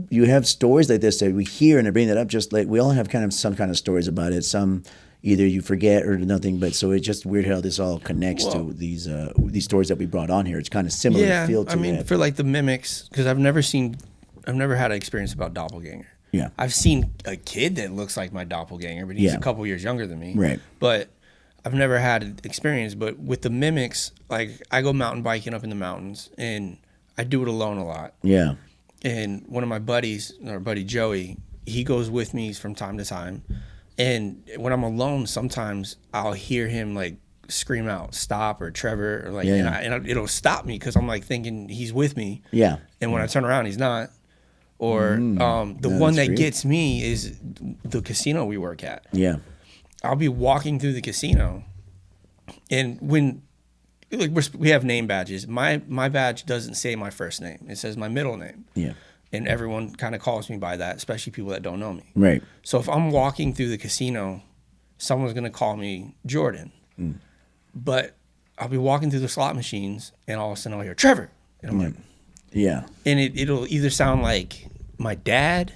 you have stories like this that we hear and I bring that up. Just like we all have kind of some kind of stories about it. Some either you forget or nothing. But so it's just weird how this all connects to these stories that we brought on here. It's kind of similar feel to it. I mean, for like the mimics, because I've never had an experience about doppelganger. Yeah. I've seen a kid that looks like my doppelganger, but he's a couple years younger than me. Right. But I've never had an experience. But with the mimics, like I go mountain biking up in the mountains, and I do it alone a lot. Yeah. And one of my buddies, our buddy Joey, he goes with me from time to time. And when I'm alone, sometimes I'll hear him like scream out, "Stop!" or "Trevor," or like, and it'll stop me because I'm like thinking he's with me. Yeah. And when I turn around, he's not. Or the one that gets me is the casino we work at. Yeah. I'll be walking through the casino, and when we have name badges, my badge doesn't say my first name; it says my middle name. Yeah. And everyone kind of calls me by that, especially people that don't know me. Right. So if I'm walking through the casino, someone's gonna call me Jordan, but I'll be walking through the slot machines, and all of a sudden I'll hear Trevor, and I'm like, yeah. And it'll either sound like my dad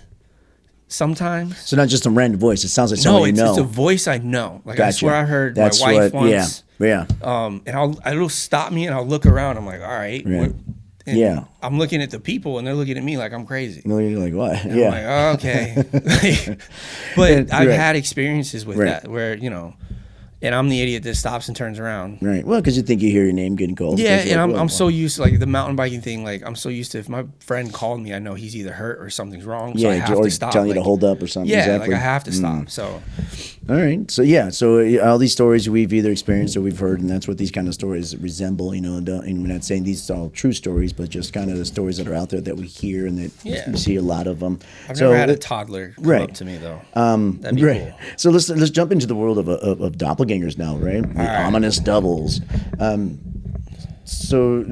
sometimes. So not just some random voice. It sounds like someone you know. It's a voice I know. Like I swear I heard That's my wife once. Yeah. And it'll stop me and I'll look around. I'm like, all right. Yeah. I'm looking at the people and they're looking at me like I'm crazy. No, you're like, what? And I'm like, oh, okay. But I've had experiences with that where, and I'm the idiot that stops and turns around. Right. Well, because you think you hear your name getting called. Yeah, and I'm so used to like the mountain biking thing. Like I'm so used to if my friend called me, I know he's either hurt or something's wrong. So I have to stop. Telling you to hold up or something. Yeah, exactly. like I have to stop. So. All right. So yeah. So all these stories we've either experienced or we've heard, and that's what these kind of stories resemble. And we're not saying these are all true stories, but just kind of the stories that are out there that we hear and that you see a lot of them. I've never had a toddler come up to me though. That'd be cool. So let's jump into the world of doppelgangers now, right? The ominous doubles. So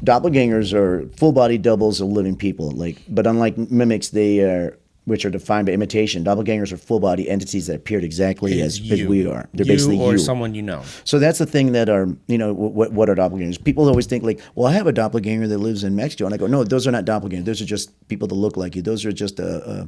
doppelgangers are full-body doubles of living people. But unlike mimics, they are, which are defined by imitation. Doppelgangers are full-body entities that appeared exactly as we are. They're basically or someone you know. So that's the thing that are, what are doppelgangers? People always think like, well, I have a doppelganger that lives in Mexico, and I go, no, those are not doppelgangers. Those are just people that look like you. Those are just a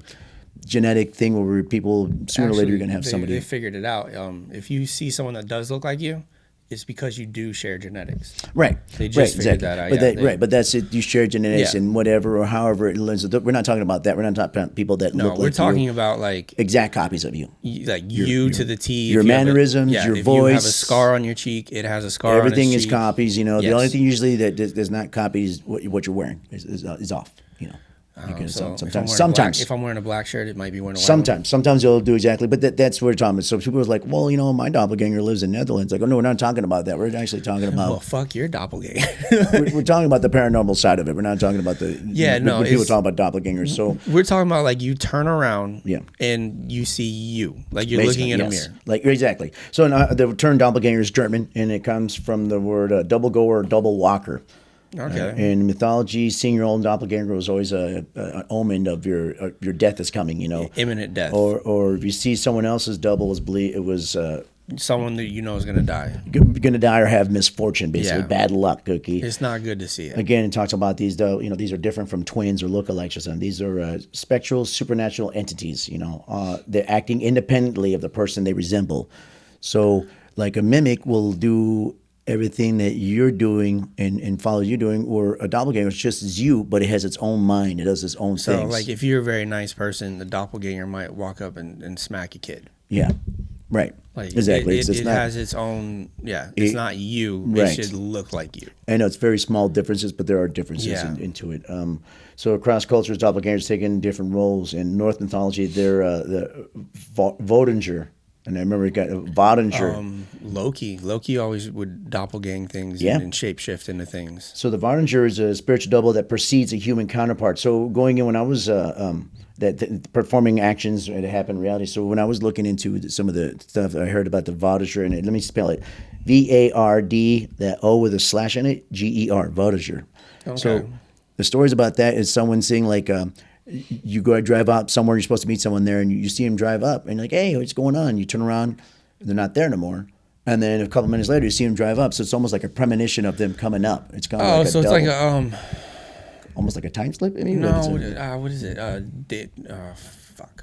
genetic thing where people sooner or later you're going to have somebody. They figured it out. If you see someone that does look like you, it's because you do share genetics. Right. They just figured that out. Yeah, But that's it. You share genetics Yeah. and whatever or however it lends. We're not talking about that. We're not talking about people that No, look we're like talking you. about like Exact copies of you. you to the T. Your If you have mannerisms, your if voice. you have a scar on your cheek, it has a scar Everything on its is cheek. copies. You know, the Yes. only thing usually that does not copy is what you're wearing is off. You know. Because So sometimes if I'm wearing a black shirt, it might be wearing a white sometimes they'll do exactly, but that's what we're talking about. So people are like, well, you know, my doppelganger lives in Netherlands. Like, oh no, we're not talking about that. We're actually talking one. Well, about fuck your doppelganger. we're talking about the paranormal side of it. We're not talking about the when people talk about doppelgangers. So We're talking about like you turn around Yeah. and you see you. Like you're basically, looking in a yes. mirror. Like exactly. So the term doppelganger is German, and it comes from the word double goer, double walker. Okay. In mythology, seeing your own doppelganger was always an omen of your death is coming. You know, Imminent death. or if you see someone else's double, it was Someone that you know is going to die. going to die or have misfortune, basically Yeah. bad luck. Cookie. It's not good to see it. Again, it talks about these, though. You know, these are different from twins or lookalikes or something. These are spectral, supernatural entities. You know, they're acting independently of the person they resemble. So, like a mimic will do everything that you're doing and follow you doing, or a doppelganger is just as you, but it has its own mind. It does its own So, things. like, if you're a very nice person, the doppelganger might walk up and smack a kid. Yeah, right. Like, Exactly. It not, has its own. Yeah, it's not you. right. It should look like you. I know it's very small differences, but there are differences Yeah. into it. So across cultures, doppelgangers take in different roles. In Norse mythology, they're the Vodinger. And I remember we got Vodinger. Loki always would doppelgang things Yeah. and shapeshift into things. So the Vodinger is a spiritual double that precedes a human counterpart. So going in when I was performing actions that happen in reality. So when I was looking into some of the stuff, I heard about the Vodinger, and let me spell it: VARD, that O with a slash in it, GER, Vodinger. Okay. So the stories about that is someone saying like. You go drive up somewhere, you're supposed to meet someone there, and you see him drive up, and you're like, hey, what's going on? You turn around, they're not there no more. And then a couple minutes later, you see them drive up. So it's almost like a premonition of them coming up. It's kind of like so a it's double. like a Almost like a time slip, maybe? no. What What is it? Fuck.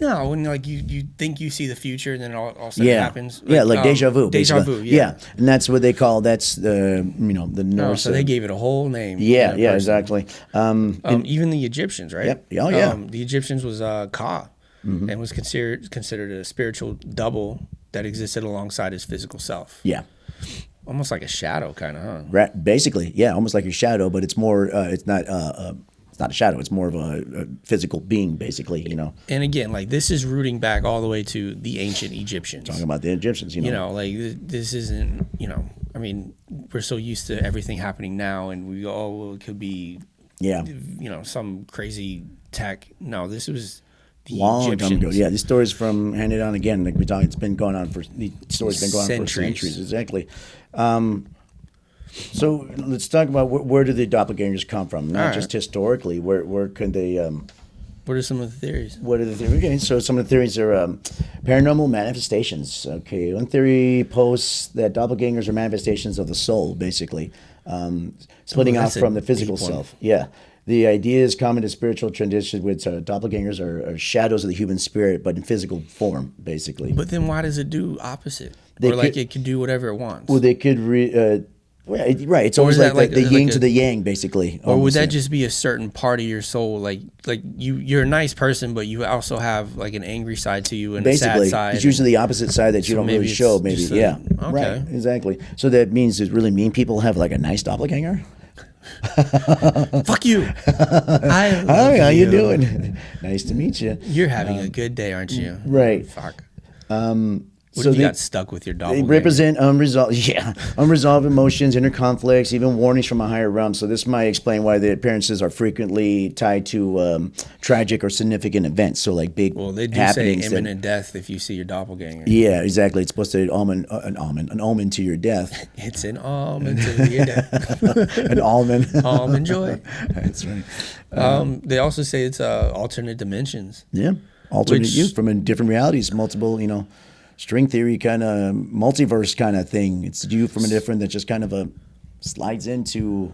No, when like you think you see the future and then all of a sudden it happens. Like deja vu. Deja basically. vu. Yeah. And that's what they call. That's the the Norse. So they gave it a whole name. Yeah, person. exactly. Even the Egyptians, right? Yep. Oh, yeah. The Egyptians was Ka, and was considered a spiritual double that existed alongside his physical self. Yeah. Almost like a shadow, kind of, huh? Right. Basically, yeah, almost like a shadow, but it's more. It's not. It's not a shadow. It's more of a physical being, basically. You know. And again, like this is rooting back all the way to the ancient Egyptians. Talking about the Egyptians, you know. Like this isn't. I mean, we're so used to everything happening now, and we go, oh, well, it could be. Yeah. Some crazy tech. No, this was the Long Egyptians. time ago. Yeah, these stories from handed on again. Like we talked, it's been going on for the stories been going on for centuries. Exactly. So let's talk about where do the doppelgangers come from? Not just historically. Where can they? What are some of the theories? What are the theories? Okay, so some of the theories are paranormal manifestations. Okay, one theory posts that doppelgangers are manifestations of the soul, basically, splitting off from the physical self. Yeah. The idea is common to spiritual traditions, which doppelgangers are shadows of the human spirit, but in physical form, basically. But then why does it do opposite? It could do whatever it wants. Well, they could. Right. It's always like the yin to the yang, basically. Or would that just be a certain part of your soul? Like you're a nice person, but you also have like an angry side to you and basically, a sad side. It's usually the opposite side that you don't really show. Maybe, yeah. Okay. Right. Exactly. So that means does really mean people have like a nice doppelganger? Fuck you. Hi, how you doing? Nice to meet you. You're having a good day, aren't you? Right. Fuck. So What if you got stuck with your doppelganger? They represent unresolved emotions, inner conflicts, even warnings from a higher realm. So this might explain why the appearances are frequently tied to tragic or significant events. So like big Well, they do say happenings. imminent death if you see your doppelganger. Yeah, exactly. It's supposed to an omen to your death. It's an almond to your death. An almond. Almond joy. That's right. They also say it's alternate dimensions. Yeah, alternate you from different realities, multiple. String theory kind of multiverse kind of thing. It's you from a different that just kind of slides into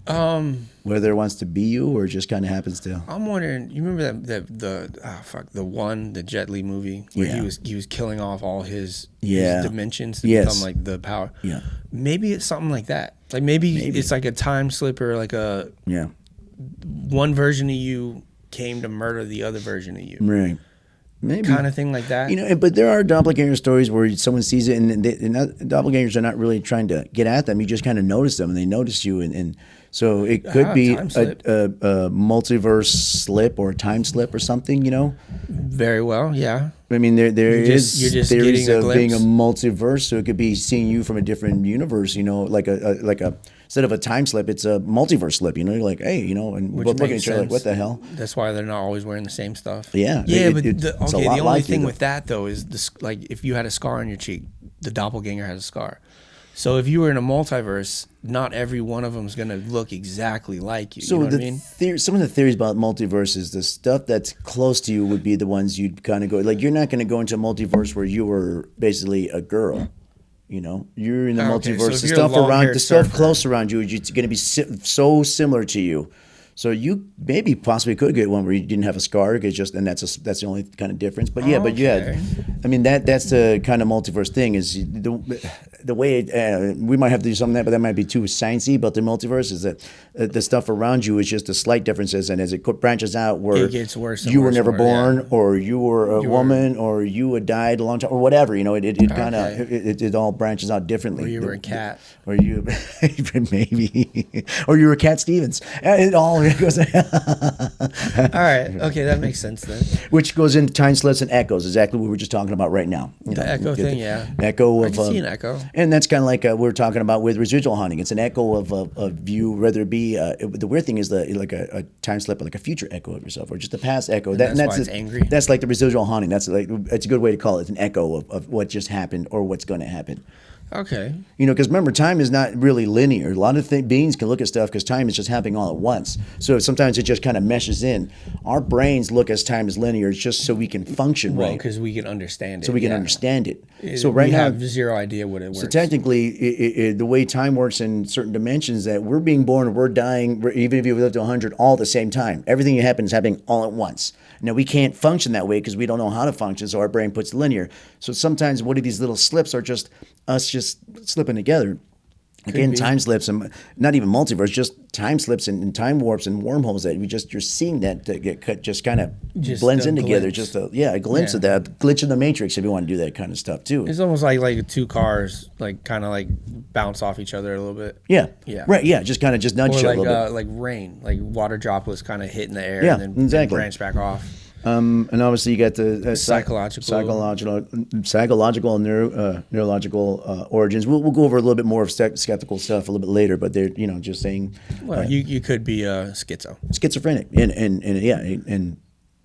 Whether it wants to be you or just kind of happens to. I'm wondering. You remember the Jet Li movie where Yeah. he was killing off all his Yeah. dimensions to Yes. become like the power. Yeah. Maybe it's something like that. Like maybe it's like a time slip or like a Yeah. one version of you came to murder the other version of you. Right. Maybe. Kind of thing like that. You know, but there are doppelganger stories where someone sees it, and doppelgangers are not really trying to get at them. You just kind of notice them, and they notice you, and so it could be time a slip. multiverse slip or a time slip or something. You know, Very well, yeah. I mean, there You're is just theories getting a of being a glimpse. multiverse, so it could be seeing you from a different universe. You know, like a instead of a time slip, it's a multiverse slip. You know, you're like, hey, you know, and we're Which looking at makes each other like, sense. what the hell? That's why they're not always wearing the same stuff. Yeah, Yeah, it- but it's a the lot only like you, thing though. with that though is this: like if you had a scar on your cheek, the doppelganger has a scar. So if you were in a multiverse, not every one of them is gonna look exactly like you. So you know what the I mean? some of the theories about multiverses, the stuff that's close to you would be the ones you'd kind of go like. You're not going to go into a multiverse where you were basically a girl. You know, you're in the Okay, so multiverse. if The you're a stuff around, long-haired the stuff surfer. close around you, is going to be so similar to you. So you maybe possibly could get one where you didn't have a scar, that's the only kind of difference. But yeah, Okay. I mean that's the kind of multiverse thing is the way we might have to do something that, but that might be too sciencey. But the multiverse is that the stuff around you is just the slight differences, and as it branches out, where It gets worse and you were worse never and worse, born, yeah. or you were a woman, or you had died a long time, or whatever. You know, it kind of Okay. it all branches out differently. Or you were a cat. Or you maybe, or you were Cat Stevens. It all goes, All right. Okay, that makes sense then. which goes into time slips and echoes. Exactly what we were just talking about right now. You The know, echo get thing, the yeah. Echo I of can see an echo. and that's kind of like we were talking about with residual haunting. It's an echo of you, whether it be the weird thing is like a time slip, like a future echo of yourself, or just a past echo. that's why it's angry? That's like the residual haunting. That's a good way to call it. It's an echo of what just happened or what's going to happen. Okay. You know, because remember, time is not really linear. A lot of beings can look at stuff because time is just happening all at once. So sometimes it just kind of meshes in. Our brains look as time as linear just so we can function Well, right, because we can understand it. so we can yeah. understand it. So right we now, have zero idea what it works. so technically, the way time works in certain dimensions, that we're being born, we're dying, even if you live to 100, all at the same time. Everything that happens is happening all at once. Now, we can't function that way because we don't know how to function, so our brain puts linear. So sometimes what are these little slips are just us just slipping together. Again, be. time slips and not even multiverse, just time slips and time warps and wormholes that you're seeing that get cut, just kind of Just blends a in together. glimpse. Just a glimpse Yeah. of that glitch in the matrix if you want to do that kind of stuff too. It's almost like two cars, like kind of like bounce off each other a little bit. Yeah. Yeah. Right. Yeah. Just kind of just nudge Or you a like little bit. like rain, like water droplets kind of hit in the air Yeah, and then exactly. branch back off. And obviously you got the Psychological. psychological, and neurological origins. We'll go over a little bit more of skeptical stuff a little bit later, but they're just saying Well, you could be schizo. schizophrenic, and yeah, and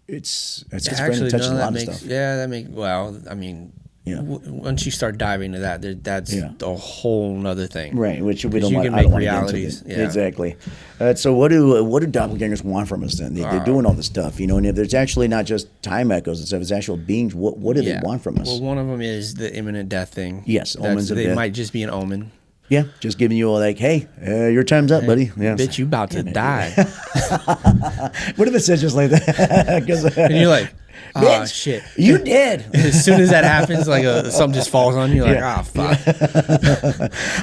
it's schizophrenic Actually, touches no, a that lot of makes stuff. that makes well. I mean, Yeah. Once you start diving into that, that's Yeah. a whole nother thing. Right, which we 'Cause don't you want. can I don't make want to get into realities. it. Yeah. Exactly. So what do doppelgangers want from us then? They're doing all this stuff, and if there's actually not just time echoes and stuff, it's actual beings. What do they want from us? Well, one of them is the imminent death thing. Yes, omens of They death. might just be an omen. Yeah, just giving you all like, hey, your time's up, buddy. Yeah. Bitch, you about to die. What if it says just like that? 'Cause, And you're like, oh, bitch, shit. you dead. As soon as that happens, like something just falls on you, like, Yeah. fuck.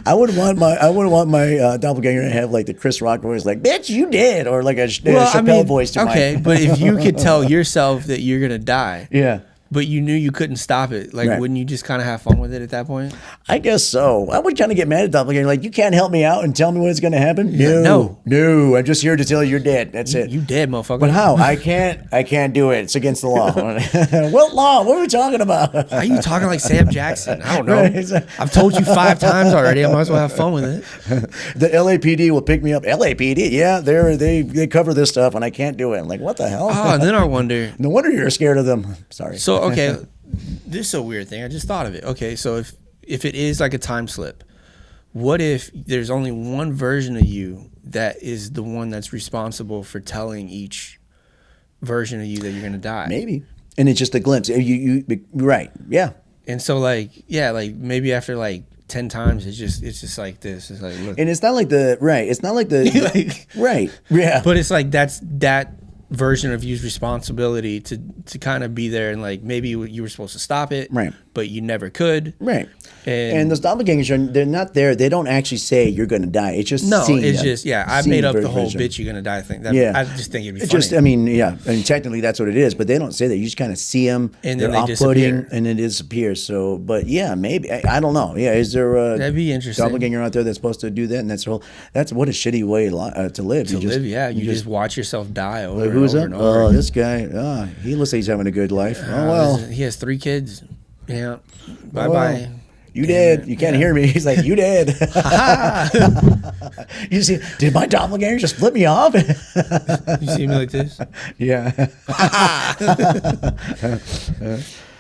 I wouldn't want my doppelganger to have like the Chris Rock voice, like, bitch, you dead, or like a Chappelle voice to okay, mine. but if you could tell yourself that you're gonna die, Yeah. but you knew you couldn't stop it, like, Right. wouldn't you just kind of have fun with it at that point? I guess so. I would kind of get mad at doppelganger, like, you can't help me out and tell me what's going to happen. Yeah, No, I'm just here to tell you you're dead. That's it. You dead, motherfucker. But how? I can't do it. It's against the law. What law? What are we talking about? Why are you talking like Sam Jackson? I don't know. Right. I've told you 5 times already. I might as well have fun with it. The LAPD will pick me up. LAPD, yeah, they cover this stuff, and I can't do it. I'm like, what the hell? Oh, and then I wonder. No wonder you're scared of them. Sorry. So okay, this is a weird thing. I just thought of it. Okay, so if it is like a time slip, what if there's only one version of you that is the one that's responsible for telling each version of you that you're gonna die? Maybe, and it's just a glimpse. You right? Yeah. And so like maybe after like 10 times, it's just like this. It's like, look. And it's not like it's not like the Like, right. Yeah. but it's like that version of you's responsibility to kind of be there, and like maybe you were supposed to stop it, Right. but you never could. Right. And And those doppelgangers they're not there. They don't actually say you're going to die. It's just no, seeing it's them. just I Seeing made up the whole version. bitch you're gonna die thing. Yeah. I just think it'd be It's funny. just, I mean, yeah, and technically that's what it is, but they don't say that. You just kind of see them, And they're then they off-putting, disappear. and it disappears. So, but yeah, maybe I don't know. Yeah, is there a That'd be interesting. doppelganger out there that's supposed to do that? And that's what a shitty way to live. To live, yeah. You just watch yourself die over and who's over that? and over. Oh, this guy. He looks like he's having a good life. Oh well, He has 3 kids. Yeah. Bye bye. you dead. You can't hear me. He's like, you dead. You see, did my doppelganger just flip me off? You see me like this? Yeah.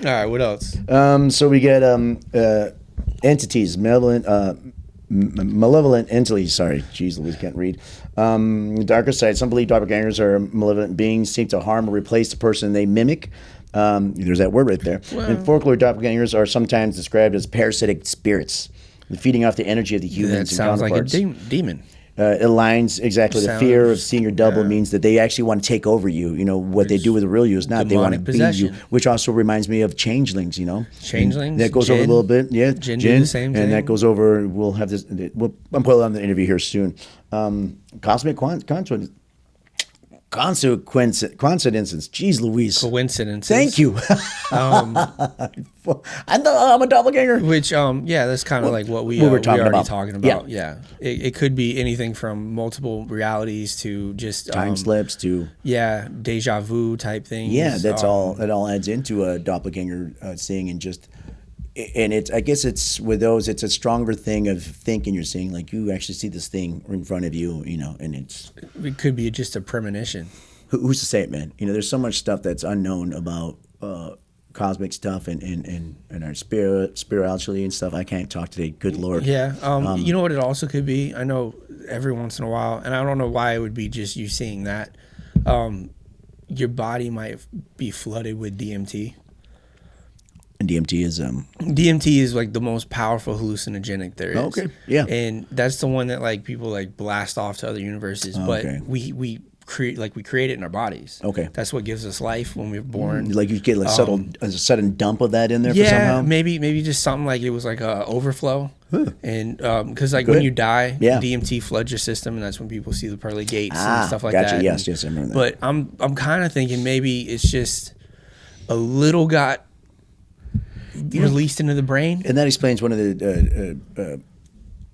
All right, what else? So we get entities, malevolent entities. Sorry, jeez, Louise can't read. Darker side. Some believe doppelgangers are malevolent beings seek to harm or replace the person they mimic. There's that word right there. In folklore, doppelgangers are sometimes described as parasitic spirits, feeding off the energy of the humans That and sounds like a counterparts. demon. It aligns exactly. The fear of seeing your double means that they actually want to take over you. You know what they do with the real you is not. They want to demonic be possession. you, which also reminds me of changelings. You know, Changelings, And that goes over a jinn. little bit. Yeah, Jinn do the same and thing. that goes over. We'll have this. I'm putting on the interview here soon. Cosmic coincidences. Jeez Louise. Coincidences. Thank you. I'm a doppelganger. Which, yeah, that's kind of like what we were were talking already about. talking about. Yeah. It could be anything from multiple realities to just Time slips to deja vu type things. yeah. That's all. That all adds into a doppelganger seeing and just. And it's, I guess it's with those, it's a stronger thing of thinking you're seeing, like you actually see this thing in front of you, you know, and it's. It could be just a premonition. Who's to say it, man? You know, there's so much stuff that's unknown about cosmic stuff and our spirituality and stuff. I can't talk today. Good Lord. Yeah. You know what it also could be? I know every once in a while, and I don't know why it would be just you seeing that. Your body might be flooded with DMT. And DMT is DMT is like the most powerful hallucinogenic there is. Okay, yeah. And that's the one that like people like blast off to other universes. But Okay. we create it in our bodies. Okay. That's what gives us life when we're born. like you get a sudden dump of that in there. Yeah, for somehow. maybe just something like it was like a overflow. And because like when you die, DMT floods your system, and that's when people see the pearly gates and stuff like gotcha. that. Yes, I remember that. But I'm kind of thinking maybe it's just a little got released into the brain. And that explains one of the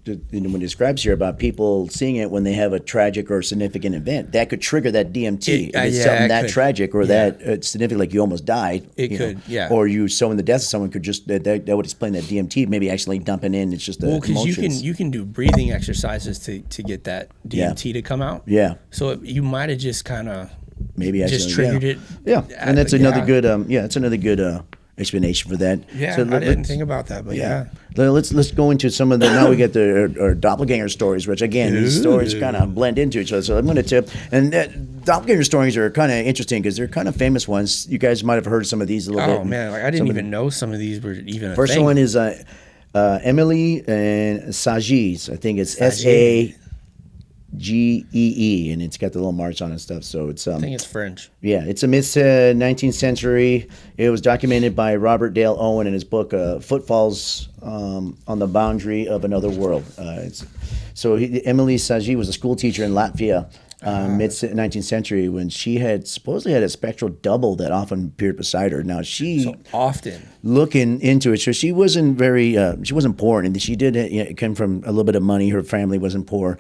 when it describes here about people seeing it when they have a tragic or significant event that could trigger that DMT. If it's something that tragic or that significant, like you almost died. It could, yeah. Or you sowing the death of someone could just that would explain that DMT maybe actually dumping in. It's just because you can do breathing exercises to get that DMT to come out. Yeah. So you might have just kind of maybe just triggered it. Yeah, and that's another good. That's another good. Explanation for that. Yeah, I didn't think about that, but yeah. Let's go into some of the. Now we get our doppelganger stories, which again these stories kind of blend into each other. So I'm going to tip, and doppelganger stories are kind of interesting because they're kind of famous ones. You guys might have heard some of these a little bit. Oh man, like I didn't even know some of these were even a First thing. one is Emily and Sagis. I think it's SAGEE, and it's got the little marks on it and stuff. So it's I think it's French. Yeah, it's a mid 19th century. It was documented by Robert Dale Owen in his book Footfalls on the Boundary of Another World. Emily Sagi was a school teacher in Latvia mid 19th century when she had supposedly had a spectral double that often appeared beside her. Now Often looking into it, so she wasn't she wasn't poor, and she did come from a little bit of money. Her family wasn't poor.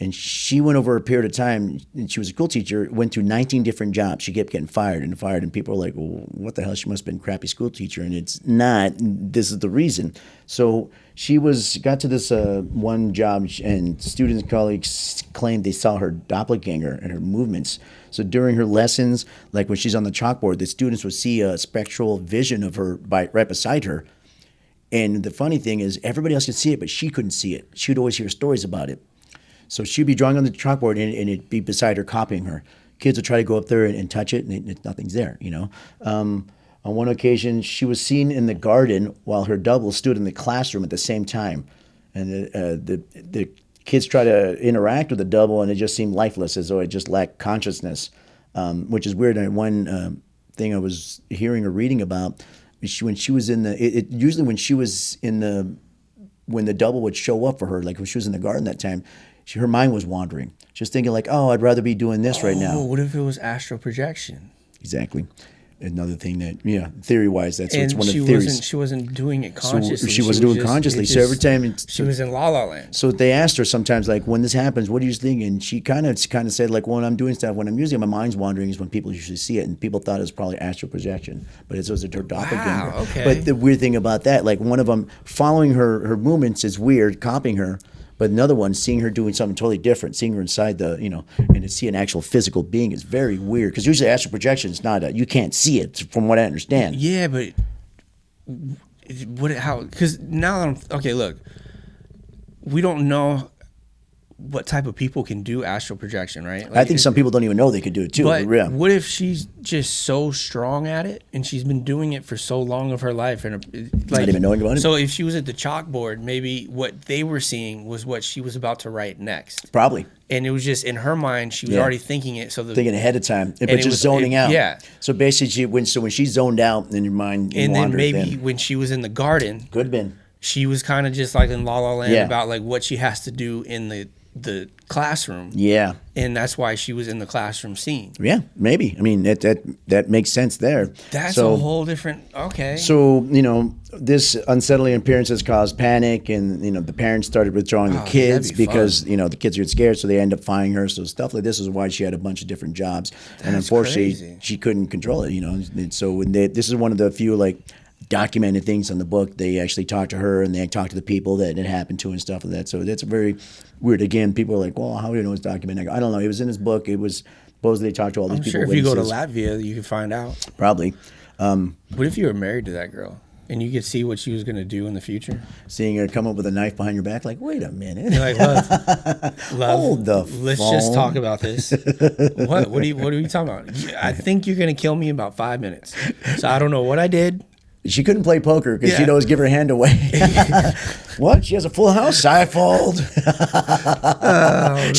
And she went over a period of time, and she was a school teacher, went through 19 different jobs. She kept getting fired, and people were like, well, what the hell? She must have been a crappy school teacher. And it's not. This is the reason. So she got to this one job, and students and colleagues claimed they saw her doppelganger and her movements. So during her lessons, like when she's on the chalkboard, the students would see a spectral vision of her right beside her. And the funny thing is, everybody else could see it, but she couldn't see it. She would always hear stories about it. So she'd be drawing on the chalkboard, and it'd be beside her, copying her. Kids would try to go up there and touch it, and nothing's there, you know. On one occasion, she was seen in the garden while her double stood in the classroom at the same time. And the kids try to interact with the double, and it just seemed lifeless, as though it just lacked consciousness, which is weird. And one thing I was hearing or reading about, when she was in the, usually when she was in the, when the double would show up for her, like when she was in the garden that time, her mind was wandering. She was thinking like, oh, I'd rather be doing this right now. What if it was astral projection? Exactly. Another thing that, theory-wise, that's And one of the theories. She wasn't doing it consciously. So she wasn't doing it consciously. So every time she was in La La Land. So they asked her sometimes, like, when this happens, what do you think? And she kind of said, like, when I'm doing stuff, when I'm using it, my mind's wandering is when people usually see it, and people thought it was probably astral projection, but it was her doppelganger. Wow, okay. But the weird thing about that, like, one of them following her movements is weird, copying her. But another one, seeing her doing something totally different, seeing her inside the, and to see an actual physical being is very weird. Because usually astral projection is not you can't see it, from what I understand. Yeah, but how? Because now that okay, look, we don't know what type of people can do astral projection, right? Like, I think some people don't even know they could do it too. But yeah. What if she's just so strong at it, and she's been doing it for so long of her life, and not even knowing about it? So if she was at the chalkboard, maybe what they were seeing was what she was about to write next. Probably. And it was just in her mind, she was already thinking it. So thinking ahead of time, but just zoning out. Yeah. So basically, when she's zoned out, in your mind, and wandered, then maybe when she was in the garden, could have been. She was kind of just like in La La Land about like what she has to do in the classroom. Yeah. And that's why she was in the classroom scene. Yeah, maybe. I mean, that makes sense there. That's a whole different, okay. So, this unsettling appearances caused panic, and, the parents started withdrawing the kids because, the kids get scared, so they end up firing her. So stuff like this is why she had a bunch of different jobs. And unfortunately, she couldn't control it, And so this is one of the few, like, documented things on the book. They actually talked to her, and they talked to the people that it happened to and stuff like that. So that's a very weird. Again, people are like, well, how do you know it's documented? I don't know. It was in his book. It was supposedly they talked to all these people. I'm sure if you go to Latvia, you can find out. Probably. What if you were married to that girl and you could see what she was going to do in the future? Seeing her come up with a knife behind your back, like, wait a minute. You're like, love, hold the let's phone. just talk about this. What are you talking about? I think you're going to kill me in about 5 minutes. So I don't know what I did. She couldn't play poker because she'd always give her hand away. What? She has a full house? I fold. She's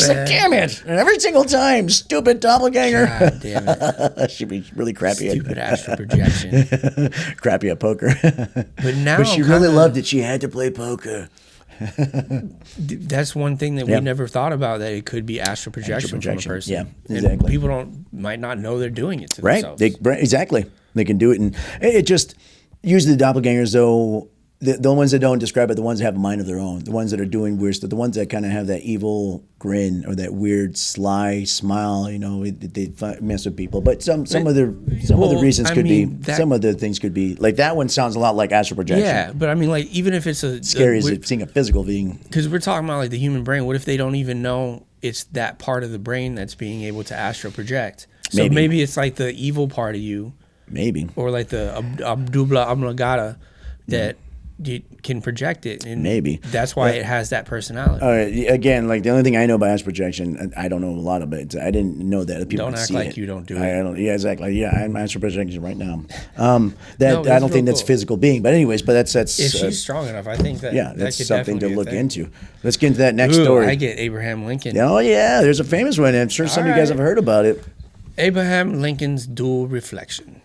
like, damn it. And every single time, stupid doppelganger. God damn it. She'd be really crappy Stupid astral projection. Crappy at poker. But now But she really loved it. She had to play poker. That's one thing that we never thought about, that it could be astral projection from a person. Yeah, exactly. And people might not know they're doing it to themselves. Exactly. They can do it. And it just... Usually the doppelgangers, though, the ones that don't describe it, the ones that have a mind of their own, the ones that are doing weird stuff, the ones that kind of have that evil grin or that weird sly smile, they mess with people. But some other reasons could be, some other things could be, like that one sounds a lot like astral projection. Yeah, but I mean, like, even if it's scary as seeing a physical being. Because we're talking about like the human brain. What if they don't even know it's that part of the brain that's being able to astral project? So maybe it's like the evil part of you. Maybe. Or like the Abdubla Amlagata that you can project it. And maybe. That's why it has that personality. Again, like the only thing I know about astral projection, I don't know a lot of it. I didn't know that people don't act see like it. You don't do it. I don't. Yeah, exactly. Yeah, I'm astral projection right now. I don't think that's physical being. But anyways, that's if she's strong enough, I think that that's could something to look thing. into. Let's get into that next story. I get Abraham Lincoln. Oh yeah, there's a famous one. I'm sure some of you guys have heard about it. Abraham Lincoln's dual reflection.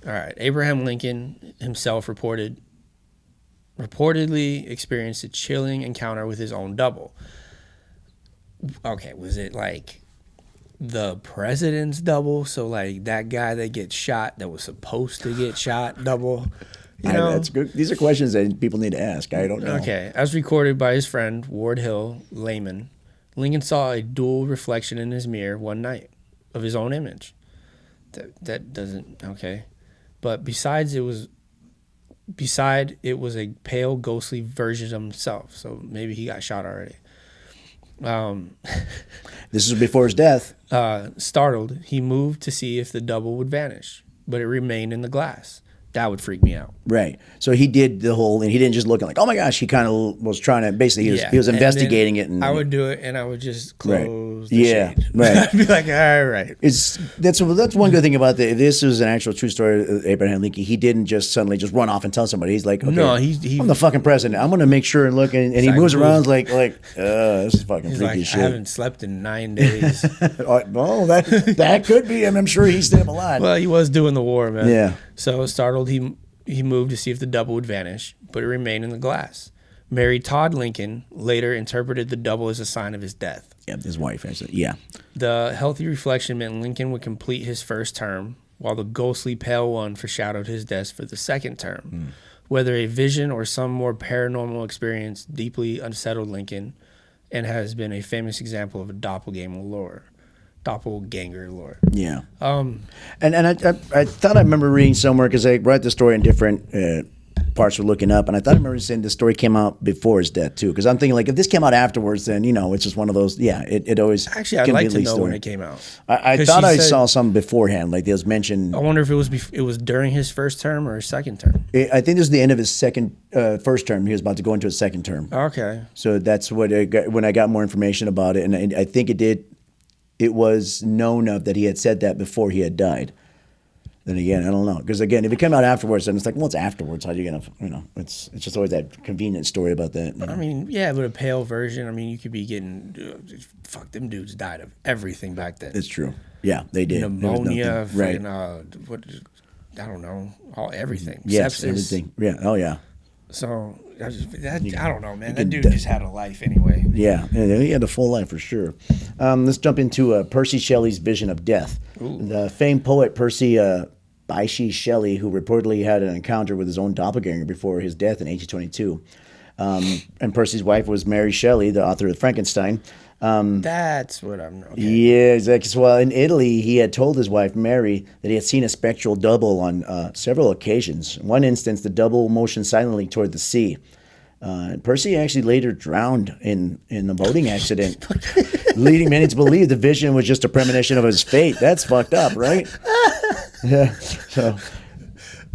All right. Abraham Lincoln himself reportedly experienced a chilling encounter with his own double. Okay, was it like the president's double? So like that guy that gets shot, that was supposed to get shot, double? That's good. These are questions that people need to ask. I don't know. Okay. As recorded by his friend Ward Hill, layman, Lincoln saw a dual reflection in his mirror one night of his own image. That doesn't, okay. But beside it was a pale, ghostly version of himself. So maybe he got shot already. This is before his death. Startled, he moved to see if the double would vanish, but it remained in the glass. That would freak me out. Right. So he did the whole, and he didn't just look like, oh my gosh, he kind of was trying to, basically he was investigating it. And I would do it, and I would just close knows the Yeah, shade. right. I'd be like, all right. That's one good thing about this is an actual true story of Abraham Lincoln. He didn't just suddenly just run off and tell somebody. He's like, okay, No, I'm the fucking president. I'm gonna make sure and look, and he like, moves around like this is fucking He's freaky like, shit. I haven't slept in 9 days. Oh, that could be. I'm sure he stayed up a lot. Well, he was doing the war, man. Yeah. So startled, he moved to see if the double would vanish, but it remained in the glass. Mary Todd Lincoln later interpreted the double as a sign of his death. Yeah, his wife actually. Yeah. The healthy reflection meant Lincoln would complete his first term, while the ghostly pale one foreshadowed his death for the second term. Whether a vision or some more paranormal experience deeply unsettled Lincoln, and has been a famous example of a doppelganger lore. Yeah. And I thought I remember reading somewhere, because I read the story in different parts were looking up, and I thought I remember saying the story came out before his death too, because I'm thinking like if this came out afterwards, then it's just one of those. Yeah, it always actually I'd like to know when it came out. I thought I saw some beforehand, like it was mentioned. I wonder if it was during his first term or his second term. I think this is the end of his first term. He was about to go into his second term. Okay, so that's what I got when I got more information about it, and I think it was known of that he had said that before he had died. Then again, I don't know, because again, if it came out afterwards, then it's like, well, it's afterwards. How are you gonna, it's just always that convenient story about that. I mean, yeah, but a pale version. I mean, you could be getting, fuck, them dudes died of everything back then. It's true. Yeah, they did. Pneumonia, right? What? I don't know, everything. Yes, Sepsis. everything. Yeah. Oh yeah. So I don't know, man. That dude just had a life anyway. Yeah, he had a full life for sure. Let's jump into Percy Shelley's vision of death. Ooh. The famed poet Percy Bysshe Shelley, who reportedly had an encounter with his own doppelganger before his death in 1822. And Percy's wife was Mary Shelley, the author of Frankenstein. That's what I'm. Okay. Yeah, exactly. Well, in Italy, he had told his wife Mary that he had seen a spectral double on several occasions. In one instance, the double motioned silently toward the sea. Percy actually later drowned in a boating accident, leading many to believe the vision was just a premonition of his fate. That's fucked up, right? Yeah. So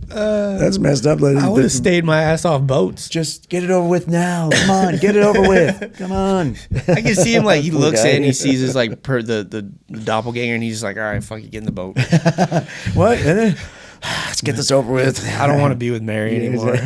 that's messed up. I would have stayed my ass off boats. Just get it over with now. Come on, get it over with. Come on. I can see him like he looks in, he sees his like the doppelganger, and he's just like, all right, fuck it, get in the boat. What? Let's get this over with. I don't want to be with Mary anymore.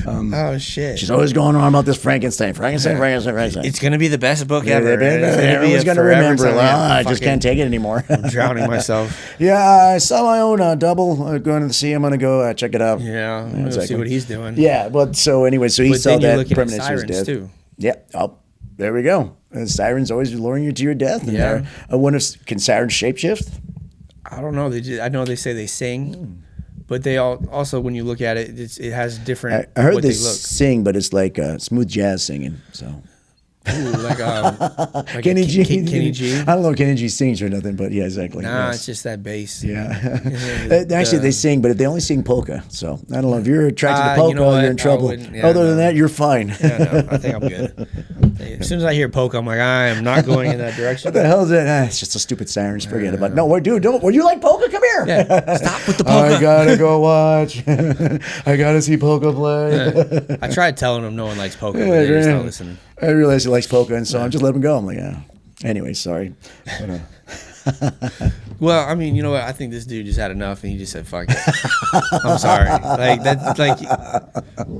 Oh shit! She's always going on about this Frankenstein. It's gonna be the best book ever. Everyone's gonna remember. I just can't take it anymore. I'm drowning myself. Yeah, I saw my own double going to the sea. I'm gonna go check it out. Yeah, I'm gonna see what he's doing. Yeah, but so anyway, so he saw that premonition was death too. Yeah. Oh, there we go. Sirens always luring you to your death. Yeah. I wonder if can sirens shapeshift? I don't know. I know they say they sing, but they also when you look at it, it has different. I heard what they look. sing, but it's like smooth jazz singing. So. Ooh, like Kenny G. Kenny G. I don't know if Kenny G sings or nothing, but yeah, exactly. Nah, yes. It's just that bass. Yeah. Actually, they sing, but they only sing polka. So I don't know if you're attracted to polka, you know you're in trouble. Other than that, you're fine. Yeah, no, I think I'm good. As soon as I hear polka, I'm like, I am not going in that direction. What the hell is that? It's just a stupid siren. Forget about it. No, dude, don't. Would you like polka? Come here. Yeah, stop with the polka. I gotta go watch. I gotta see polka play. I tried telling him no one likes polka, but they just not listening. I realized he likes polka, and so I'm just letting him go. I'm like, yeah. Anyway, sorry. Well, I mean, you know what? I think this dude just had enough, and he just said, "Fuck it." I'm sorry.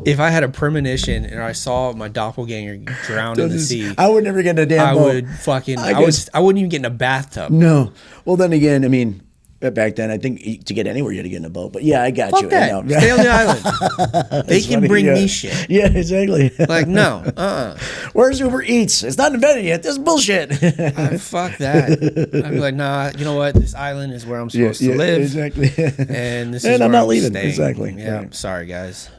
If I had a premonition and I saw my doppelganger drown in the sea, I would never get in a damn boat. I wouldn't even get in a bathtub. No. Well, then again, I mean, back then, I think to get anywhere, you had to get in a boat. But yeah, I got you. That. I know. Stay on the island. They can bring me shit. Yeah, exactly. Like, no. Where's Uber Eats? It's not invented yet. This is bullshit. Fuck that. I'd be like, nah, you know what? This island is where I'm supposed to live. Exactly. And this is where I'm not leaving. Staying. Exactly. Yeah, right. Sorry, guys.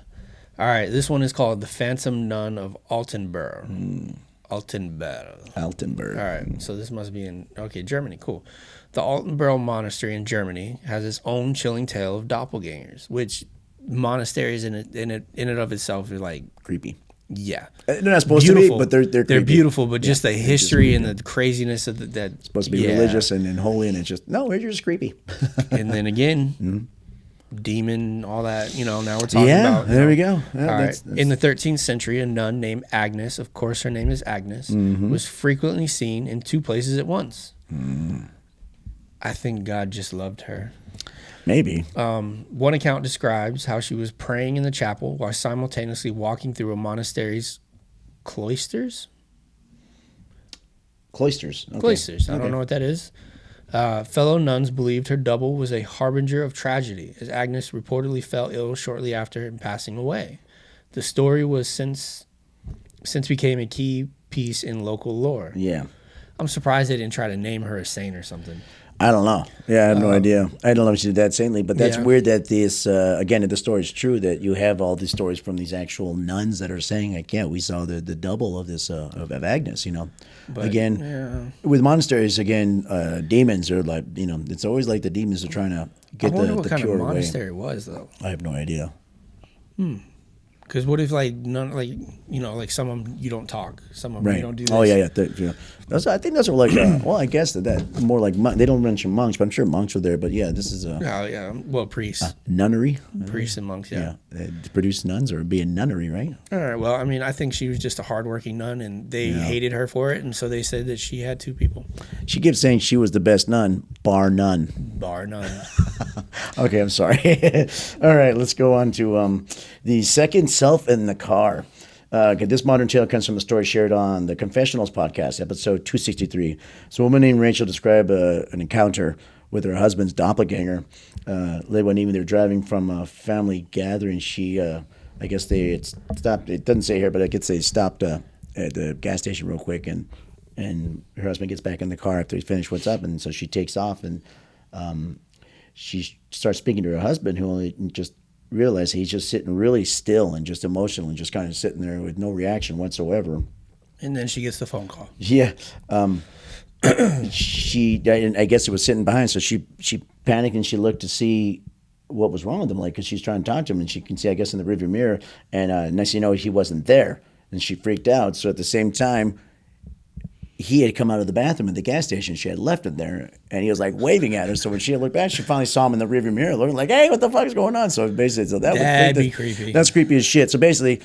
All right, this one is called The Phantom Nun of Altenburg. Altenburg. All right, so this must be in, Germany. Cool. The Altenburg Monastery in Germany has its own chilling tale of doppelgangers, which monasteries in and of itself are like creepy. Yeah, they're not supposed to be, but they're beautiful. But just the history and the craziness of that. It's supposed to be religious and holy, and it's just you're just creepy. And then again, demon, all that. Now we're talking Yeah, about. there we go. Yeah, All right. In the 13th century, a nun named Agnes, of course her name is Agnes, was frequently seen in 2 places at once. I think God just loved her. Maybe. One account describes how she was praying in the chapel while simultaneously walking through a monastery's cloisters. Cloisters. Okay. Cloisters. I don't know what that is. Fellow nuns believed her double was a harbinger of tragedy, as Agnes reportedly fell ill shortly after passing away. The story was since became a key piece in local lore. Yeah. I'm surprised they didn't try to name her a saint or something. I don't know. Yeah, I have no idea. I don't know if she's that saintly, but that's Yeah. weird that this, again, if the story's true, that you have all these stories from these actual nuns that are saying, like, yeah, we saw the double of this, of Agnes, But, again, yeah. with monasteries, again, demons are like, it's always like the demons are trying to I get wonder the what kind pure of away. monastery it was, though. I have no idea. Because what if, like, none, like some of them you don't talk, some of them Right. you don't do this. Oh, yeah. Those, I think those are like, well, I guess that more like, they don't mention monks, but I'm sure monks were there. But yeah, this is a Yeah. Well, priests. nunnery. Priests and monks, yeah. To produce nuns or be a nunnery, right? All right. Well, I mean, I think she was just a hardworking nun, and they hated her for it, and so they said that she had 2 people. She keeps saying she was the best nun, bar none. Bar none. Okay, I'm sorry. All right, let's go on to the second self in the car. This modern tale comes from a story shared on the Confessionals podcast, episode 263. So a woman named Rachel described an encounter with her husband's doppelganger. Late one evening, they were driving from a family gathering. She, I guess they stopped. It doesn't say here, but I guess they stopped at the gas station real quick, and her husband gets back in the car after he finished what's up, and so she takes off, and she starts speaking to her husband, who only just realized he's just sitting really still and just emotional and just kind of sitting there with no reaction whatsoever. And then she gets the phone call. Yeah. I guess it was sitting behind, so she panicked and she looked to see what was wrong with him, like, because she's trying to talk to him, and she can see, I guess, in the rearview mirror, and next thing you know, he wasn't there, and she freaked out. So at the same time, he had come out of the bathroom at the gas station. She had left him there, and he was like waving at her. So when she looked back, she finally saw him in the rearview mirror, looking like, "Hey, what the fuck is going on?" So basically, That'd be creepy. That's creepy as shit. So basically,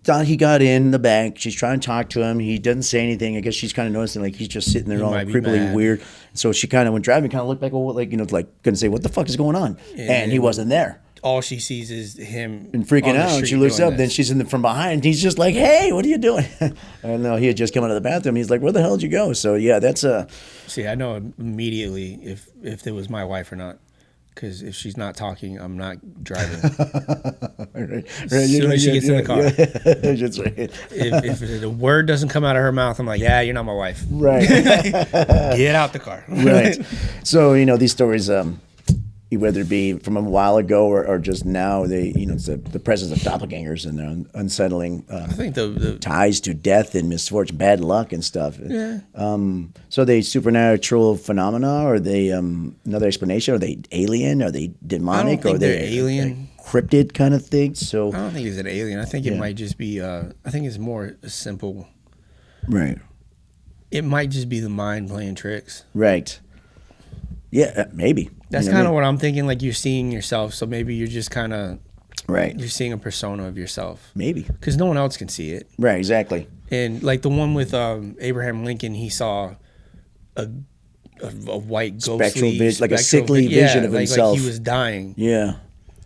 thought he got in the back. She's trying to talk to him. He doesn't say anything. I guess she's kind of noticing, like, he's just sitting there all might be creepily mad. weird. So she kind of, when driving, kind of looked back, well, like, like gonna say, "What the fuck is going on?" And he wasn't there. All she sees is him And freaking on the out, and street she looks doing up. Then this. she's from behind. And he's just like, "Hey, what are you doing?" And no, he had just come out of the bathroom. He's like, "Where the hell did you go?" So yeah, that's See, I know immediately if it was my wife or not. Because if she's not talking, I'm not driving. As soon as she gets in the car. That's right. If the word doesn't come out of her mouth, I'm like, yeah, you're not my wife. Right. Get out the car. Right. So these stories, whether it be from a while ago or just now, it's the presence of doppelgangers and their unsettling I think the ties to death and misfortune, bad luck and stuff. Yeah. So are they supernatural phenomena? Or are they another explanation? Are they alien? Are they demonic? think or are they they're alien. Cryptid kind of thing? So I don't think it's an alien. I think it might just be. I think it's more simple. right, It might just be the mind playing tricks. right, yeah, maybe. That's kind of what I'm thinking. Like you're seeing yourself, so maybe you're just kind of right. you're seeing a persona of yourself. Maybe Because no one else can see it. right, exactly. And like the one with Abraham Lincoln, he saw a white ghostly Spectral vision, like a spectral sickly vision of himself. Like he was dying. Yeah,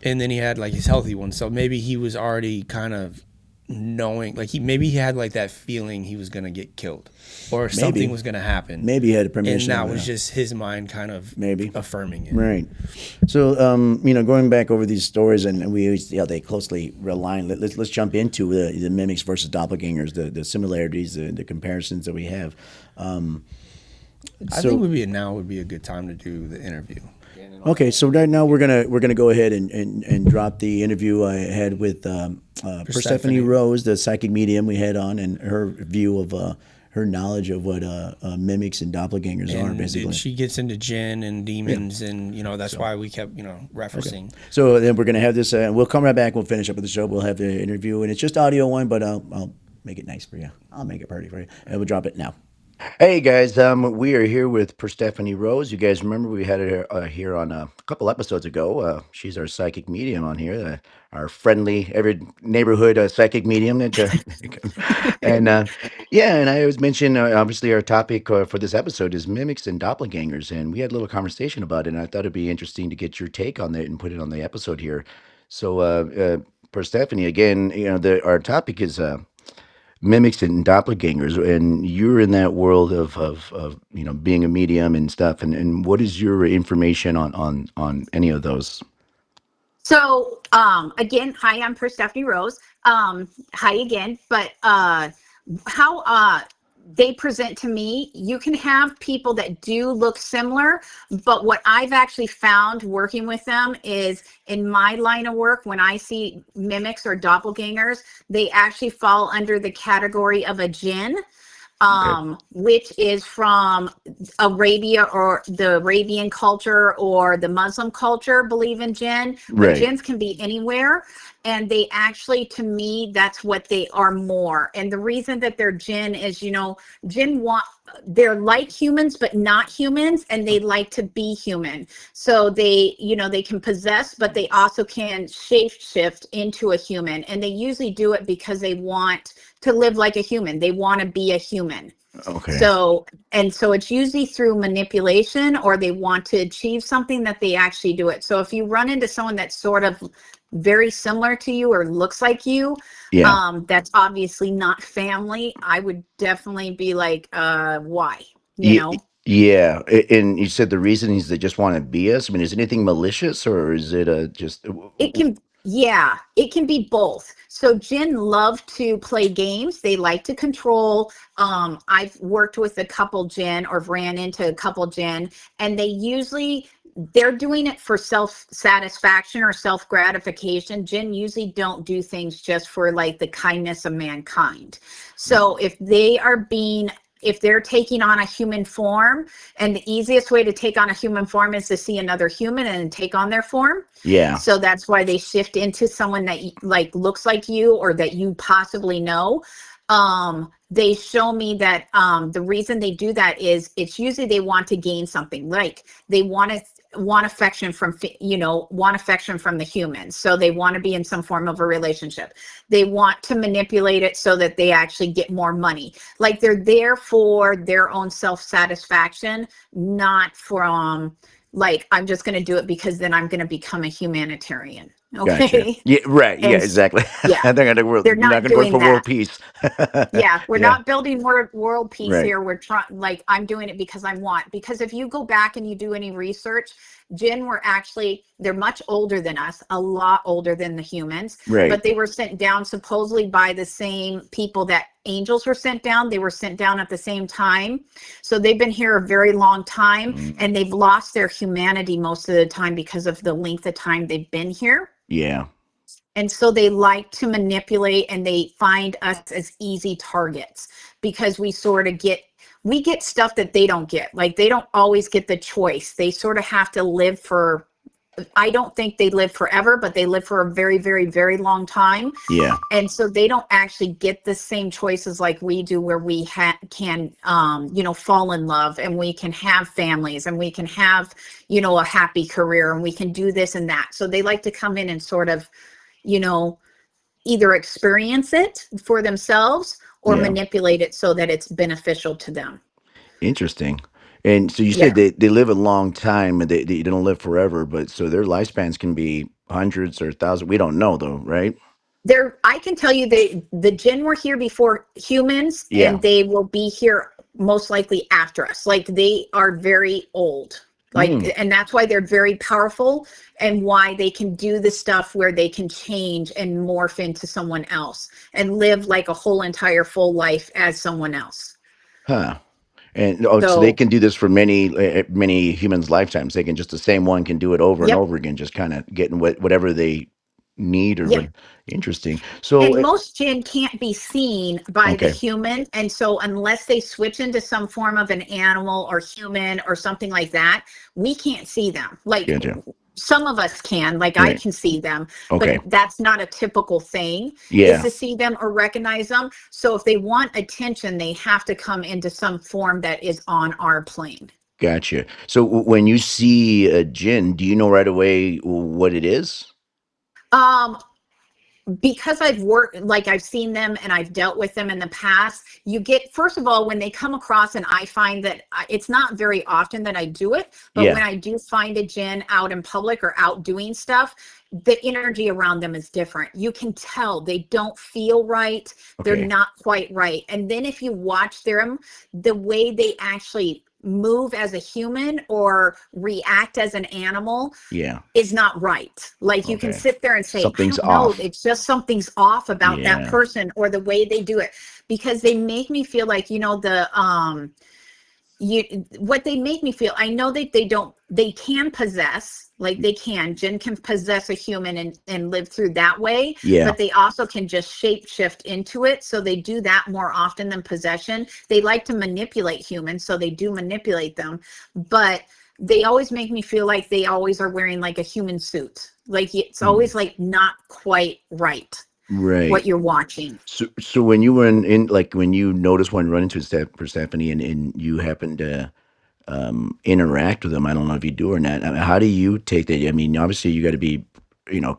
And then he had like his healthy one. So maybe he was already kind of knowing, like maybe he had like that feeling he was going to get killed or something was going to happen. maybe he had a And premonition. that of was just his mind kind of Maybe. affirming it. right. So going back over these stories, and we always they closely align. Let's jump into the mimics versus doppelgangers, the similarities, the comparisons that we have. I think now would be a good time to do the interview. Okay, so right now we're gonna go ahead and drop the interview I had with Persephone Rose, the psychic medium we had on, and her view of her knowledge of what mimics and doppelgangers are, basically. And she gets into jinn and demons, and that's why we kept referencing. Okay. So then we're gonna have this, and we'll come right back. We'll finish up with the show. We'll have the interview, and it's just audio one, but I'll make it nice for you. I'll make it pretty for you, and we'll drop it now. Hey guys, we are here with Persephone Rose. You guys remember we had her here on a couple episodes ago. She's our psychic medium on here, our friendly, every neighborhood psychic medium. That, and yeah, and I always mention obviously our topic for this episode is mimics and doppelgangers, and we had a little conversation about it. And I thought it'd be interesting to get your take on it and put it on the episode here. So, Persephone, again, our topic is. Mimics and doppelgangers, and you're in that world of being a medium and stuff. And what is your information on any of those? So, again, hi, I'm Persephone Rose. Hi again. But how they present to me, you can have people that do look similar, but what I've actually found working with them is in my line of work, when I see mimics or doppelgangers, they actually fall under the category of a jinn, Okay. which is from Arabia or the Arabian culture or the Muslim culture believe in jinn, but Right. jinns can be anywhere. And they actually, to me, that's what they are more. And the reason that they're jinn is, jinn want, they're like humans, but not humans, and they like to be human. So they can possess, but they also can shape shift into a human. And they usually do it because they want to live like a human. They want to be a human. Okay. So it's usually through manipulation, or they want to achieve something that they actually do it. So if you run into someone that's sort of very similar to you or looks like you, Yeah. that's obviously not family. I would definitely be like, why? You Ye- know? Yeah. And you said the reason is they just want to be us. I mean, is it anything malicious or is it just? It can, yeah, it can be both. So Jinn love to play games. They like to control. I've worked with a couple Jinn or ran into a couple Jinn, and they're doing it for self satisfaction or self gratification. Jinn usually don't do things just for like the kindness of mankind. So if they're taking on a human form, and the easiest way to take on a human form is to see another human and take on their form. Yeah. So that's why they shift into someone that like looks like you or that you possibly know. They show me that the reason they do that is it's usually they want to gain something, like they want affection from want affection from the humans, so they want to be in some form of a relationship. They want to manipulate it so that they actually get more money, like they're there for their own self-satisfaction, not from like, I'm just going to do it because then I'm going to become a humanitarian. Gotcha. Okay. Yeah. Right. Yeah. And Exactly. yeah, They're gonna work. they're Not not gonna work doing for world that. peace. Yeah, we're Yeah. not building world peace Right. here. We're trying, like, I'm doing it because I want. Because if you go back and you do any research, Jinn were actually, they're much older than us, a lot older than the humans, Right. but they were sent down supposedly by the same people that angels were sent down. They were sent down at the same time. So they've been here a very long time, Mm, and they've lost their humanity most of the time because of the length of time they've been here. yeah. And so they like to manipulate, and they find us as easy targets because we get stuff that they don't get. Like, they don't always get the choice. They sort of have to live for, I don't think they live forever, but they live for a very, very, very long time. Yeah. And so they don't actually get the same choices like we do, where we can, fall in love, and we can have families, and we can have, a happy career, and we can do this and that. So they like to come in and sort of, you know, either experience it for themselves or Yeah. manipulate it so that it's beneficial to them. Interesting. And so you said Yeah. they live a long time and they don't live forever, but so their lifespans can be hundreds or thousands. We don't know though, right? I can tell you, the jinn were here before humans, Yeah. and they will be here most likely after us. Like, they are very old. Like, Mm, and that's why they're very powerful, and why they can do the stuff where they can change and morph into someone else and live like a whole entire full life as someone else. huh. And oh, so they So, can do this for many humans' lifetimes. They can just the same one can do it over and yep. over again, just kind of getting whatever they need or what. Yep. Interesting. So And most jinn can't be seen by the okay, human. And so unless they switch into some form of an animal or human or something like that, we can't see them. Like, gotcha. Some of us can, like I Right. can see them, but Okay. that's not a typical thing is Yeah. to see them or recognize them. So if they want attention, they have to come into some form that is on our plane. Gotcha. So when you see a jinn, do you know right away what it is? Um, because I've worked, like I've seen them and I've dealt with them in the past, you get, first of all, when they come across, and I find that it's not very often that I do it, but Yeah. when I do find a gin out in public or out doing stuff, the energy around them is different. You can tell they don't feel right. They're Okay. not quite right. And then if you watch them, the way they actually move as a human or react as an animal Yeah. is not right. Like you can Okay. sit there and say, I Something's don't know, off. it's just something's off about that Yeah. person or the way they do it because they make me feel like, you what they make me feel, I know that they can possess, like they can jinn can possess a human and live through that way, Yeah. but they also can just shape shift into it, so they do that more often than possession. They like to manipulate humans, so they do manipulate them, but they always make me feel like they always are wearing like a human suit, like it's Mm. always like not quite right Right. what you're watching. So when you were in like when you noticed one run into Stephanie and you happened to interact with them, I don't know if you do or not. I mean, how do you take that? I mean, obviously you got to be,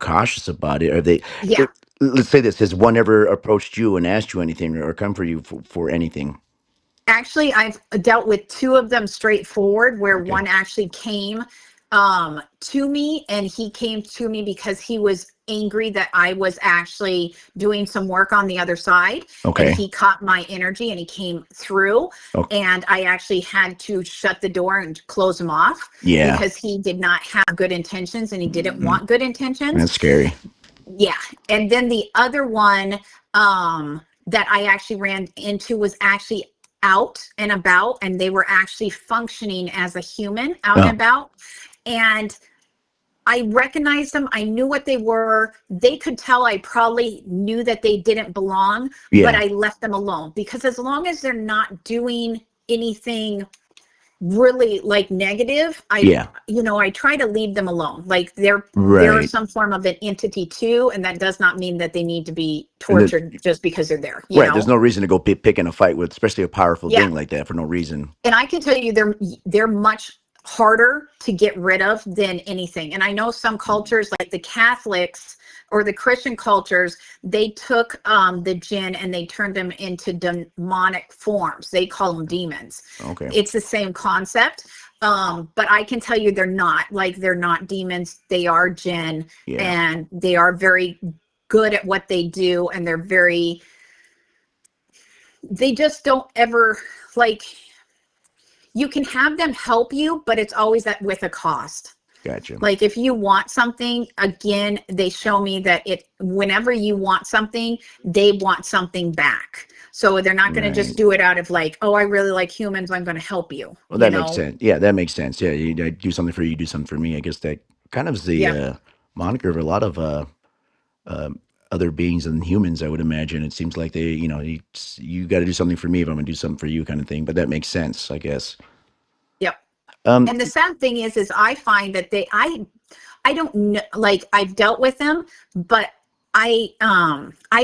cautious about it. Are they? Yeah. It, let's say this: has one ever approached you and asked you anything, or come for you for anything? Actually, I've dealt with two of them straightforward, where Okay. one actually came to me, and he came to me because he was angry that I was actually doing some work on the other side, and Okay. he caught my energy and he came through, Okay. and I actually had to shut the door and close him off Yeah. because he did not have good intentions and he didn't Mm, want good intentions. that's scary. Yeah. And then the other one that I actually ran into was actually out and about, and they were actually functioning as a human out and Oh, about. And I recognized them. I knew what they were. They could tell I probably knew that they didn't belong, but yeah. I left them alone because as long as they're not doing anything really like negative, Yeah. I try to leave them alone. Like they're Right. some form of an entity too, and that does not mean that they need to be And then, tortured just because they're there, right. There's no reason to go picking a fight with, especially a powerful yeah. being like that, for no reason. And I can tell you they're much harder to get rid of than anything. And I know some cultures like the Catholics or the Christian cultures, they took the jinn and they turned them into demonic forms. They call them demons. Okay. It's the same concept. But I can tell you they're not demons. They are jinn, Yeah. and they are very good at what they do, and they just don't ever, like, you can have them help you, but it's always that with a cost. Gotcha. Like if you want something, again, they show me that whenever you want something, they want something back. So they're not going to just Right. do it out of like, oh, I really like humans, I'm going to help you, Well, that makes sense. Yeah, that makes sense. Yeah, I do something for you, you do something for me. I guess that kind of is the Yeah. moniker of a lot of um other beings than humans. I would imagine. It seems like you got to do something for me if I'm going to do something for you, kind of thing. But that makes sense, I guess. Yep. Um, And the sad thing is I find that I don't know, like I've dealt with them, but I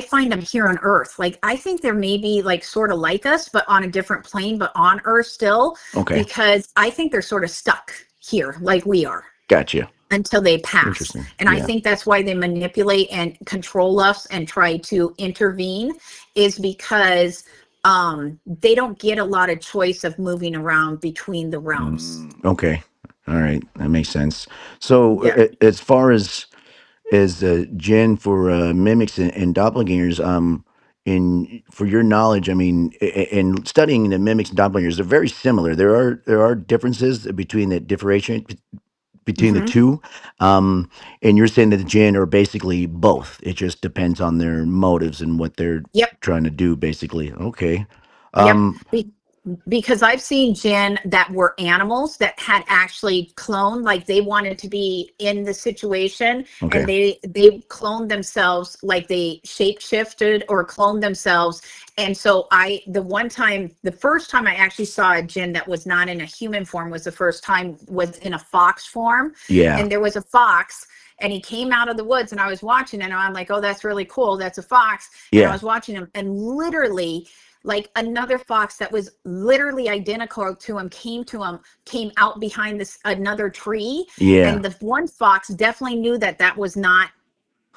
find them here on Earth. Like I think they're maybe like sort of like us, but on a different plane, but on Earth still, okay, because I think they're sort of stuck here like we are gotcha. until they pass. Interesting. And I Yeah. think that's why they manipulate and control us and try to intervene, is because they don't get a lot of choice of moving around between the realms. Okay. All right, that makes sense. So, Yeah. as far as Jen for mimics and doppelgangers, in for your knowledge, I mean, in studying the mimics and doppelgangers, they're very similar. There are differences between the differentiate between the Hmm. two, um, and you're saying that the Jinn are basically both. It just depends on their motives and what they're Yep. trying to do, basically. Okay. Yep. Um, because I've seen jinn that were animals that had actually cloned, like they wanted to be in the situation, Okay. and they cloned themselves, like they shape shifted or cloned themselves. And so the first time I actually saw a jinn that was not in a human form was the first time was in a fox form, Yeah. and there was a fox. And he came out of the woods, and I was watching, and I'm like, "Oh, that's really cool. That's a fox." And I Yeah. was watching him, and literally, like another fox that was literally identical to him came out behind this another tree. Yeah. And the one fox definitely knew that that was not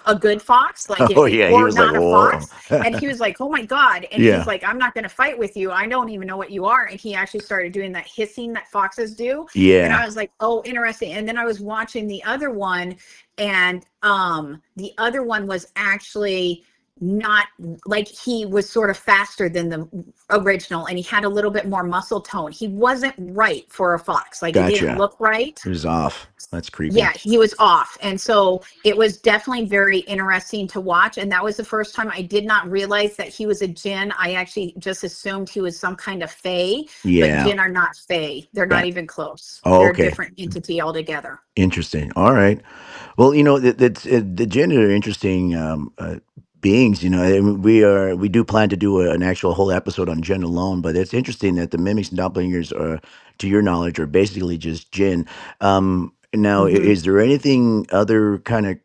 a good fox, like Oh yeah. He or was like, not a whoa. fox. And he was like, "Oh my god." And he's Yeah. like, "I'm not going to fight with you. I don't even know what you are." And he actually started doing that hissing that foxes do. And Yeah. I was like, "Oh, interesting." And then I was watching the other one, and the other one was actually not, like, he was sort of faster than the original, and he had a little bit more muscle tone. He wasn't right for a fox. Like, it didn't Gotcha. look right. It was off. That's creepy. Yeah, he was off. And so it was definitely very interesting to watch. And that was the first time I did not realize that he was a jinn. I actually just assumed he was some kind of fae, but Yeah. jinn are not fae. They're not Got. even close. Oh, They're a okay. different entity altogether. Interesting. All right. Well, the gender are interesting beings. And we do plan to do an actual whole episode on Jinn alone. But it's interesting that the mimics and doppelgangers are, to your knowledge, are basically just Jinn. Now, Hmm. is there anything other kind of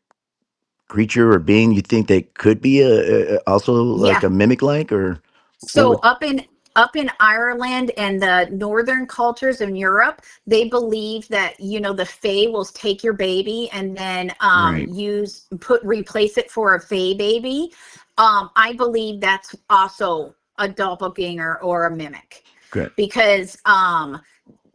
creature or being you think that could be also like Yeah. a mimic like, or what So would? up in Ireland and the northern cultures in Europe, they believe that, the fae will take your baby and then Right. replace it for a fae baby. I believe that's also a doppelganger or a mimic, Good. because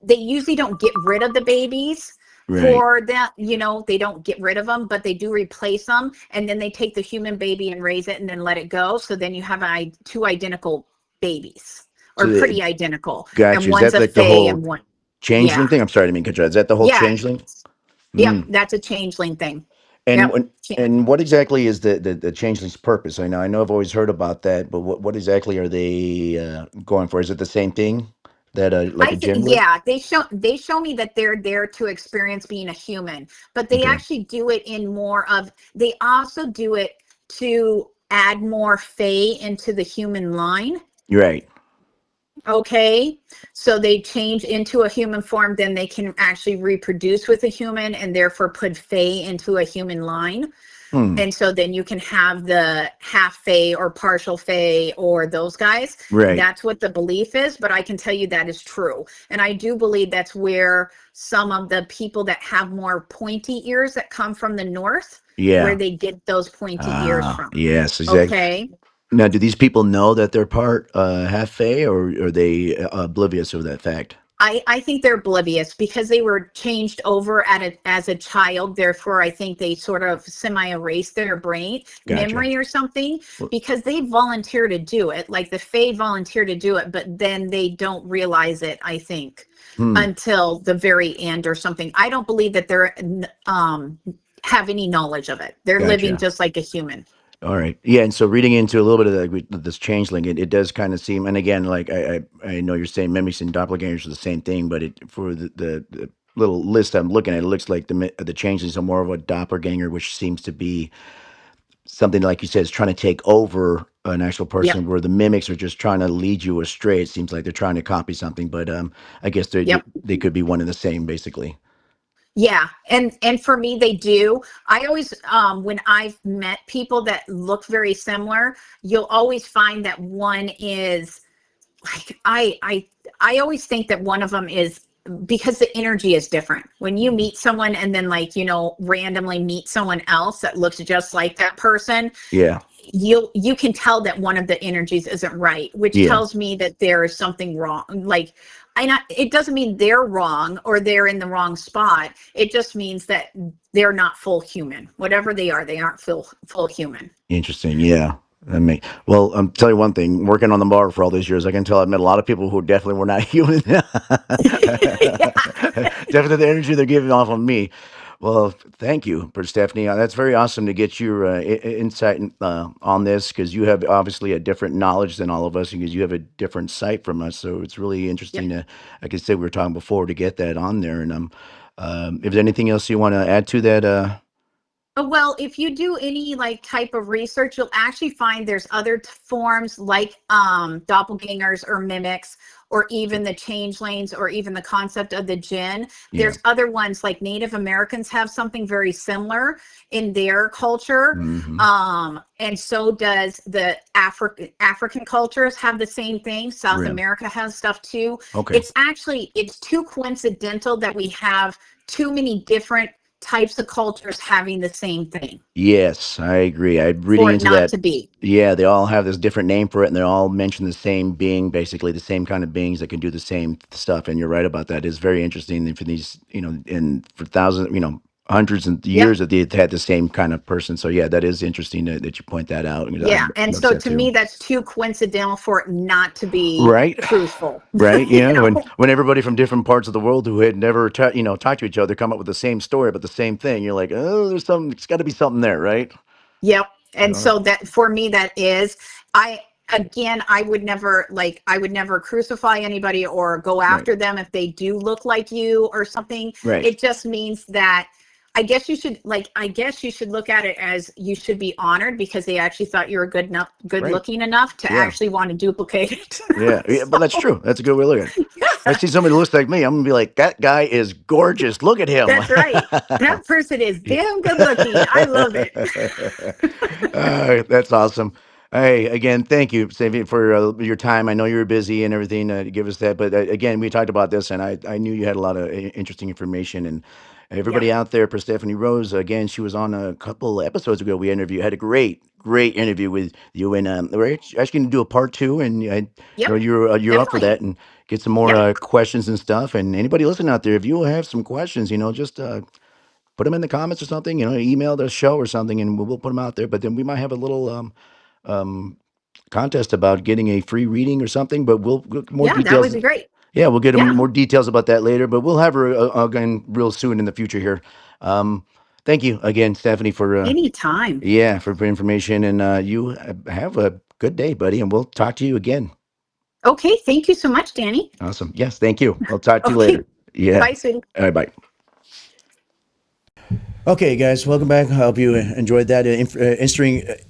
they usually don't get rid of the babies Right. for that. They don't get rid of them, but they do replace them, and then they take the human baby and raise it and then let it go. So then you have two identical babies, So or pretty identical, and gotcha. Is one's that a like the fae whole and one. changeling Yeah. thing? I'm sorry to mean cut you. Is that the whole Yeah. changeling? Yep, Mm. that's a changeling thing. And Yep. when, and what exactly is the changeling's purpose? I know I've always heard about that, but what exactly are they going for? Is it the same thing that like a gin would? Yeah, they show me that they're there to experience being a human, but they Okay. actually do it in more of. They also do it to add more fae into the human line. You're right. Okay, so they change into a human form, then they can actually reproduce with a human, and therefore put fae into a human line. Hmm. And so then you can have the half fae or partial fae or those guys. Right. That's what the belief is, but I can tell you that is true. And I do believe that's where some of the people that have more pointy ears that come from the north, where Yeah. they get those pointy ears Ah. from. Yes. Exactly. Okay. Now, do these people know that they're part half fae, or are they oblivious of that fact? I think they're oblivious because they were changed over as a child. Therefore, I think they sort of semi erased their brain Gotcha. memory or something, Well, because they volunteer to do it. Like the Fae volunteer to do it, but then they don't realize it, I think, hmm. until the very end or something. I don't believe that they're have any knowledge of it. They're living Gotcha. just like a human. All right. Yeah. And so reading into a little bit of this changeling, it does kind of seem, and again, like I know you're saying mimics and doppelgangers are the same thing, but for the little list I'm looking at, it looks like the changelings are more of a doppelganger, which seems to be something like you said is trying to take over an actual Yep. person, where the mimics are just trying to lead you astray. It seems like they're trying to copy something, but I guess Yep. they could be one and the same, basically. Yeah, and for me they do. I always when I've met people that look very similar, you'll always find that one is, like, I always think that one of them is, because the energy is different. When you meet someone and then, like, randomly meet someone else that looks just like that person, Yeah. you can tell that one of the energies isn't right, which Yeah. tells me that there is something wrong. Like, it doesn't mean they're wrong or they're in the wrong spot. It just means that they're not full human. Whatever they are, they aren't full human. Interesting. Yeah. Well, I'm tell you one thing. Working on the bar for all these years, I can tell I've met a lot of people who definitely were not human. Yeah. Definitely the energy they're giving off on me. Well, thank you, Stephanie. That's very awesome to get your insight on this because you have obviously a different knowledge than all of us because you have a different sight from us. So it's really Yep. interesting to, like I said, we were talking before to get that on there. And if there's anything else you want to add to that, Well, if you do any like type of research, you'll actually find there's other forms like doppelgangers or mimics, or even the changelings, or even the concept of the jinn. yeah. There's other ones like Native Americans have something very similar in their culture. Hmm. And so does the African cultures have the same thing. South Really? America has stuff too. Okay. It's too coincidental that we have too many different types of cultures having the same thing Yes, I agree. I'm reading for it into not that. to be. Yeah, they all have this different name for it, and they all mention the same being, basically the same kind of beings that can do the same stuff. And you're right about that. It's very interesting that for these, and for thousands, hundreds of Yep. years that they've had the same kind of person. So yeah, that is interesting that you point that out. And I Yeah. And noticed so that to too. me, that's too coincidental for it not to be Right, truthful. right. you Yeah, when know? everybody from different parts of the world who had never talked to each other come up with the same story about the same thing, you're like, oh, there's something. It's got to be something there, right? Yep. And Uh, so that for me, that is, I, again, I would never crucify anybody or go right, after them if they do look like you or something. right. It just means that I guess you should look at it as you should be honored because they actually thought you were good enough, good Right. looking enough to Yeah. actually want to duplicate it. Yeah. Yeah. But So, that's true. That's a good way to look at it. If I yeah, see somebody who looks like me, I'm gonna be like, that guy is gorgeous. Look at him. that's right. That person is damn good looking. I love it. That's awesome. Hey, again, thank you, Savvy, for your time. I know you're busy and everything to give us that, but again, we talked about this, and I knew you had a lot of interesting information. And Yep. everybody out there, for Stephanie Rose, again, she was on a couple episodes ago. We interviewed, had a great interview with you, and we're actually going to do a part two, and I know Yep. you're up for Definitely. that, and get some more Yep. questions and stuff. And anybody listening out there, if you have some questions, just put them in the comments or something, email the show or something, and we'll put them out there. But then we might have a little um, contest about getting a free reading or something. But we'll more Yeah, that details. would be great. Yeah, we'll get Yeah. more details about that later. But we'll have her again real soon in the future here. Um, thank you again, Stephanie, for Anytime. yeah for information, and you have a good day, buddy, and we'll talk to you again. Okay. Thank you so much, Danny. Awesome. Yes, thank you. I'll talk to you Okay. later. Yeah. Bye, sweetie. All right. Bye. Okay, guys, welcome back. I hope you enjoyed that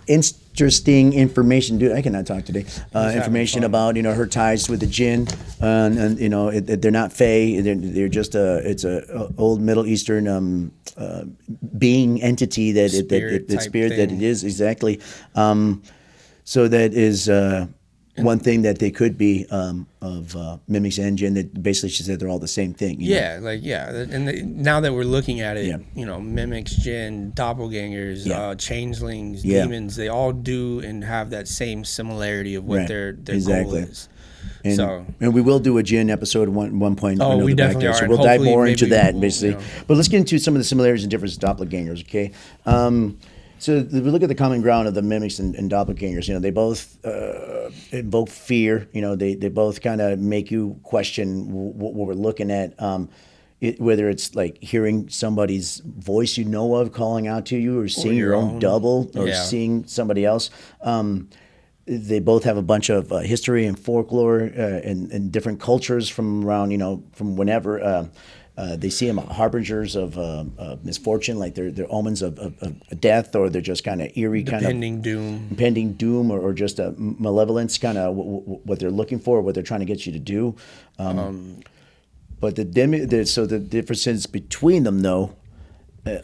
interesting information, dude. I cannot talk today. having Information fun. about her ties with the jinn, and they're not fae. They're just it's a old Middle Eastern being entity Spirit that type spirit that it thing. is exactly. So that is one thing that they could be of mimics and jinn. That basically she said they're all the same thing. Yeah, and now that we're looking at it, Yeah. mimics, jinn, doppelgangers, Yeah. changelings, Yeah. demons, they all do and have that same similarity of what Right. their Exactly. goal is. And, So, and we will do a gin episode one point. oh, we another back definitely there. are, So and we'll dive hopefully more into maybe that we'll, basically. But let's get into some of the similarities and differences of doppelgangers. Okay. So we look at the common ground of the mimics and doppelgangers. They both invoke fear. They both kind of make you question what we're looking at. Whether it's like hearing somebody's voice of calling out to you, or seeing your your own own. double, or Yeah. seeing somebody else. They both have a bunch of history and folklore and different cultures from around, from whenever. They see them harbingers of misfortune, like they're omens of death, or they're just kind of eerie, kind of Pending doom. impending doom, or just a malevolence, kind of what they're looking for, what they're trying to get you to do. But so the differences between them, though,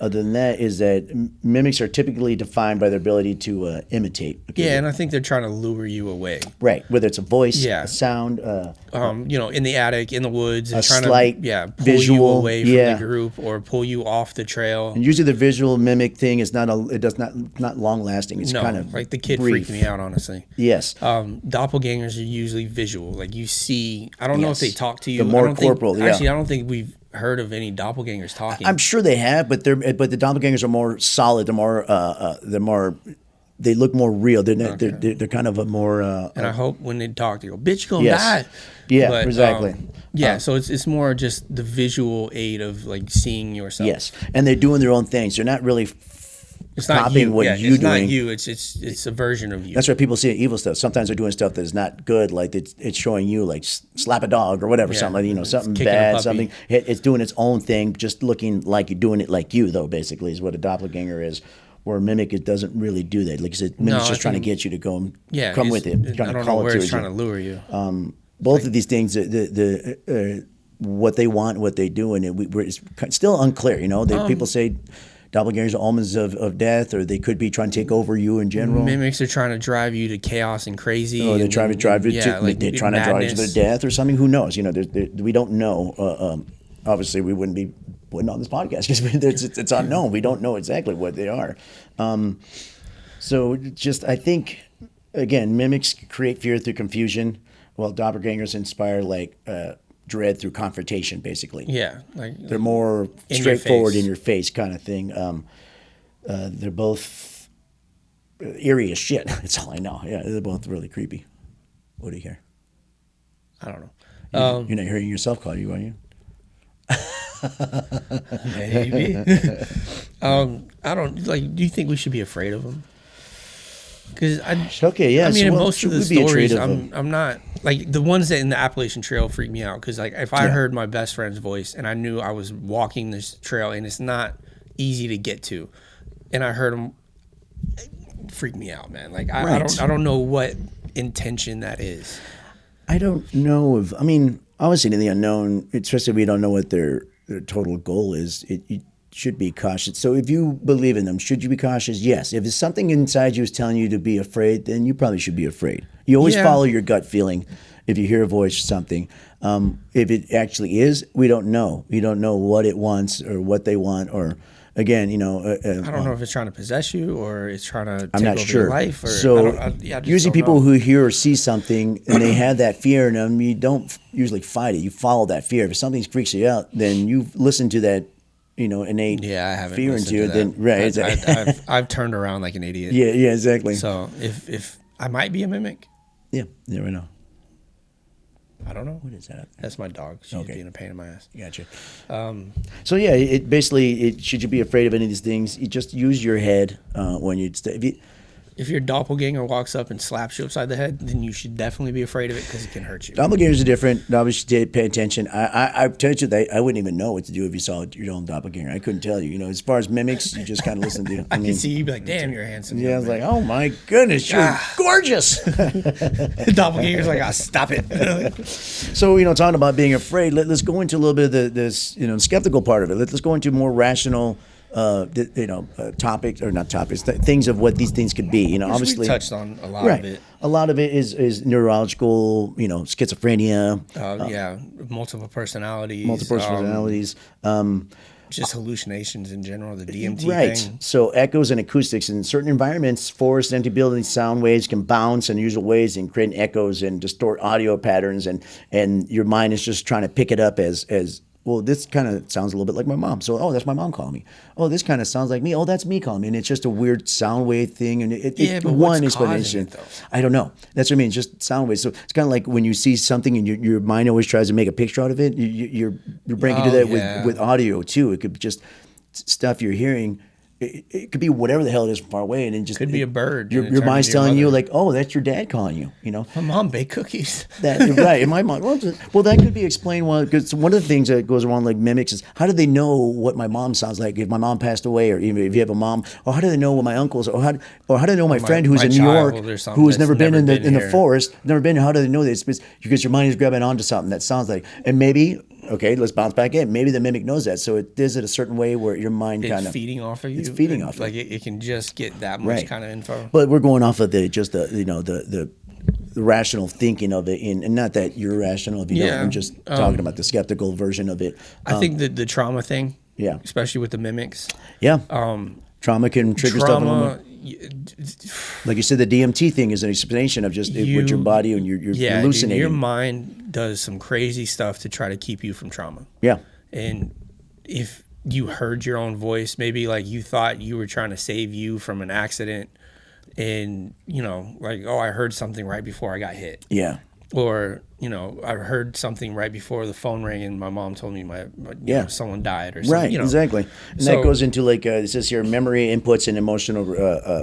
other than that, is that mimics are typically defined by their ability to imitate. Okay? Yeah, and I think they're trying to lure you away. Right, whether it's a voice, Yeah. a sound, In the attic, in the woods, and a trying slight to pull visual, you away from yeah. the group or pull you off the trail. and usually the visual mimic thing is not long lasting. It's No, kind of like the kid brief. freaked me out, honestly. Yes, Doppelgangers are usually visual. Like you see, I don't know if Yes. they talk to you. The more I don't think- corporal, yeah. Actually, I don't think we've heard of any doppelgangers talking. I'm sure they have, but the doppelgangers are more solid. They're more. They look more real. They're not, they're kind of a more. and I hope when they talk, they go, "Bitch, you gonna Yes. die." Yeah, But, exactly. Yeah, so it's more just the visual aid of like seeing yourself. Yes, and they're doing their own things. They're not really It's not copying you. what Yeah, you're it's doing. not you. It's a version of you. That's why people see evil stuff. Sometimes they're doing stuff that is not good, like it's showing you like slap a dog or whatever, Yeah, something like, it's something kicking a bad, puppy. something. It's doing its own thing, just looking like you're doing it like you, though. Basically, is what a doppelganger is. Where a mimic, it doesn't really do that. Like I said, mimic's I just trying to think- get you to go and Yeah, come it's- with it, trying I to don't know call it where to it's you. trying to lure you. Both of these things, what they want, what they do, and it's still unclear. People say doppelgangers are omens of death, or they could be trying to take over you in general. Mimics are trying to drive you to chaos and crazy. Or they're and- trying to drive you yeah, to like they're trying to drive you to madness. their death or something. Who knows? We don't know. Obviously, we wouldn't be putting on this podcast because it's unknown. We don't know exactly what they are. So I think, again, mimics create fear through confusion, while doppelgangers inspire dread through confrontation. Basically, Yeah, like they're more In your straightforward, face. in your face kind of thing. They're both eerie as shit. That's all I know. Yeah, they're both really creepy. What do you hear? I don't know. You're not hearing yourself call you, are you? Maybe. I don't like. Do you think we should be afraid of them? Because Okay, yeah. I mean, so in what most should of the we be afraid stories, of them? I'm not like the ones that in the Appalachian Trail freak me out. Because like if I Yeah. heard my best friend's voice and I knew I was walking this trail and it's not easy to get to, and I heard him, it freak me out, man. Like I don't know what intention that is. I don't know if, I mean, obviously in the unknown, especially if we don't know what their total goal is, you should be cautious. So if you believe in them, should you be cautious? Yes. If there's something inside you is telling you to be afraid, then you probably should be afraid. You always Yeah. follow your gut feeling if you hear a voice or something. If it actually is, we don't know. We don't know what it wants or what they want, or again, I don't know if it's trying to possess you or it's trying to I'm take not over sure. your life. Or So I just usually don't people know. who hear or see something and they have that fear in them, you don't usually fight it. You follow that fear. If something freaks you out, then you listen to that, innate Yeah, I haven't fear listened into to it. that. Then right, I've turned around like an idiot. yeah, exactly. So if I might be a mimic, Yeah, you never know. I don't know. What is that? That's my dog. She's Okay. being a pain in my ass. Gotcha. So yeah, it basically, should you be afraid of any of these things? You just use your head when you. If your doppelganger walks up and slaps you upside the head, then you should definitely be afraid of it because it can hurt you. Doppelgangers are different. Obviously, pay attention. I tell you that I wouldn't even know what to do if you saw your own doppelganger. I couldn't tell you. As far as mimics, you just kind of listen to. I can see you be like, "Damn, you're handsome." Yeah, I young was man." like, oh my goodness, you're gorgeous. The doppelganger's like, stop it." So, talking about being afraid, let's go into a little bit of this, skeptical part of it. Let's go into more rational, topics, or not topics, things of what these things could be. Obviously, we touched on a lot right. of it. A lot of it is neurological, schizophrenia, Yeah, multiple personalities. multiple personalities. Just hallucinations in general, the DMT Right. thing. So echoes and acoustics in certain environments, forests, empty buildings, sound waves can bounce in unusual ways and create echoes and distort audio patterns, and your mind is just trying to pick it up as well, this kind of sounds a little bit like my mom. So, that's my mom calling me. Oh, this kind of sounds like me. Oh, that's me calling me. And it's just a weird sound wave thing. And Yeah, but one what's causing explanation. it, though? I don't know. That's what I mean. It's just sound waves. So it's kind of like when you see something and your mind always tries to make a picture out of it. Your brain can do that yeah. with audio too. It could be just stuff you're hearing. It could be whatever the hell it is from far away, and then just Could be a bird. Your and it turns mind's into your telling you mother. like, oh, that's your dad calling you. My mom baked cookies. That right in my mind. Well, that could be explained why. Because one of the things that goes around like mimics is how do they know what my mom sounds like if my mom passed away, or even if you have a mom, or how do they know what my uncles, or how do they know my friend who's my in New York child or something who has that's never been in never been the here. forest, never been. How do they know this? Because your mind is grabbing onto something that sounds like, and maybe. Okay, let's bounce back in. Maybe the mimic knows that, so it does it a certain way where your mind It's kind of feeding off of you. It's feeding and, off of like you. it can just get that much Right. kind of info. But we're going off of the rational thinking of it, and not that you're rational if you don't. Yeah, I'm just talking about the skeptical version of it. I think that the trauma thing, Yeah. especially with the mimics, Yeah. Trauma can trigger stuff in the moment. Like you said, the DMT thing is an explanation of just with your body and you're yeah, hallucinating. dude, your mind does some crazy stuff to try to keep you from trauma. Yeah. And if you heard your own voice, maybe like you thought you were trying to save you from an accident, and like, oh, I heard something right before I got hit. Yeah. or I heard something right before the phone rang and my mom told me someone died or something. Right, exactly. And So- that goes into like it says here, memory inputs and emotional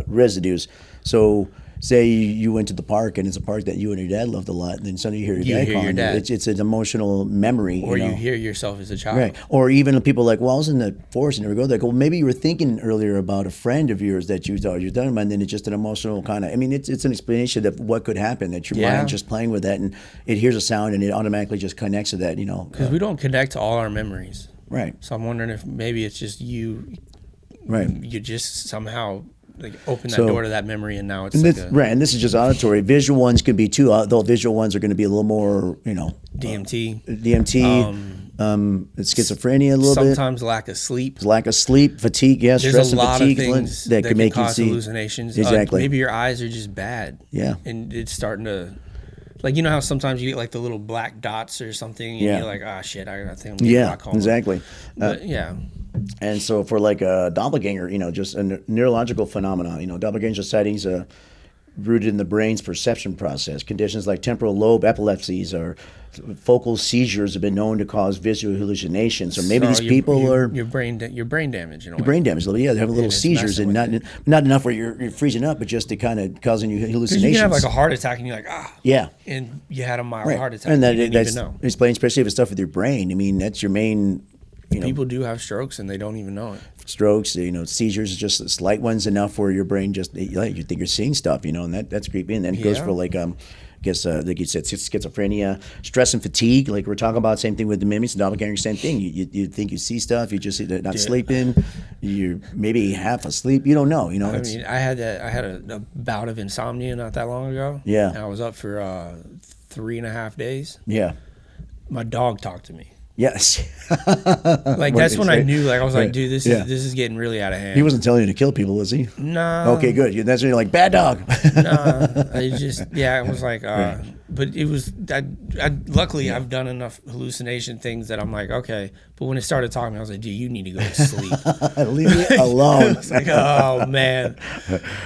residues. So say you went to the park and it's a park that you and your dad loved a lot, and then suddenly you hear your dad calling you. It's an emotional memory. Or you hear yourself as a child. Right. Or even people like, well, I was in the forest and never go there. Well, maybe you were thinking earlier about a friend of yours that you thought you were done about, and then it's just an emotional kind of, I mean, it's an explanation of what could happen, that your mind's just playing with that, and it hears a sound and it automatically just connects to that, Because we don't connect to all our memories. Right. So I'm wondering if maybe it's just you. Right. You just somehow open that door to that memory, and now it's right. And this is just auditory. Visual ones could be too. Though visual ones are going to be a little more, DMT. Schizophrenia a little bit. Sometimes lack of sleep. Fatigue. Yeah, There's stress a lot and fatigue of things that can make cause you see hallucinations. Exactly. Maybe your eyes are just bad. Yeah. And it's starting to. How sometimes you get the little black dots or something, and you're like, ah, shit, I think I'm getting glaucoma. Exactly. But, yeah. And so for like a doppelganger, just a neurological phenomenon, doppelganger sightings rooted in the brain's perception process. Conditions like temporal lobe epilepsies or focal seizures have been known to cause visual hallucinations. So maybe these people are your brain damage. Brain damage. They have little seizures and not enough where you're freezing up, but just to kind of causing you hallucinations. You can have a heart attack and you're like, yeah, and you had a mild heart attack and that you didn't even know. Explains, especially if it's stuff with your brain. I mean, that's your main. People do have strokes and they don't even know it. Strokes, seizures, just slight ones enough where your brain just you think you're seeing stuff, and that's creepy. And then it goes for like like you said, schizophrenia, stress and fatigue, like we're talking about. Same thing with the mimics and doppelgangers. Same thing. You think you see stuff, you just not sleeping, you're maybe half asleep. You don't know. I mean, I had a bout of insomnia not that long ago. Yeah, and I was up for 3.5 days. Yeah, my dog talked to me. Yes. That's when I knew, I was like, dude, this is getting really out of hand. He wasn't telling you to kill people, was he? No. Okay, good. That's when you're like, bad dog. No. I was like, but it was, luckily I've done enough hallucination things that I'm like, okay. But when it started talking, I was like, dude, you need to go to sleep. Leave me alone. I was like, oh, man.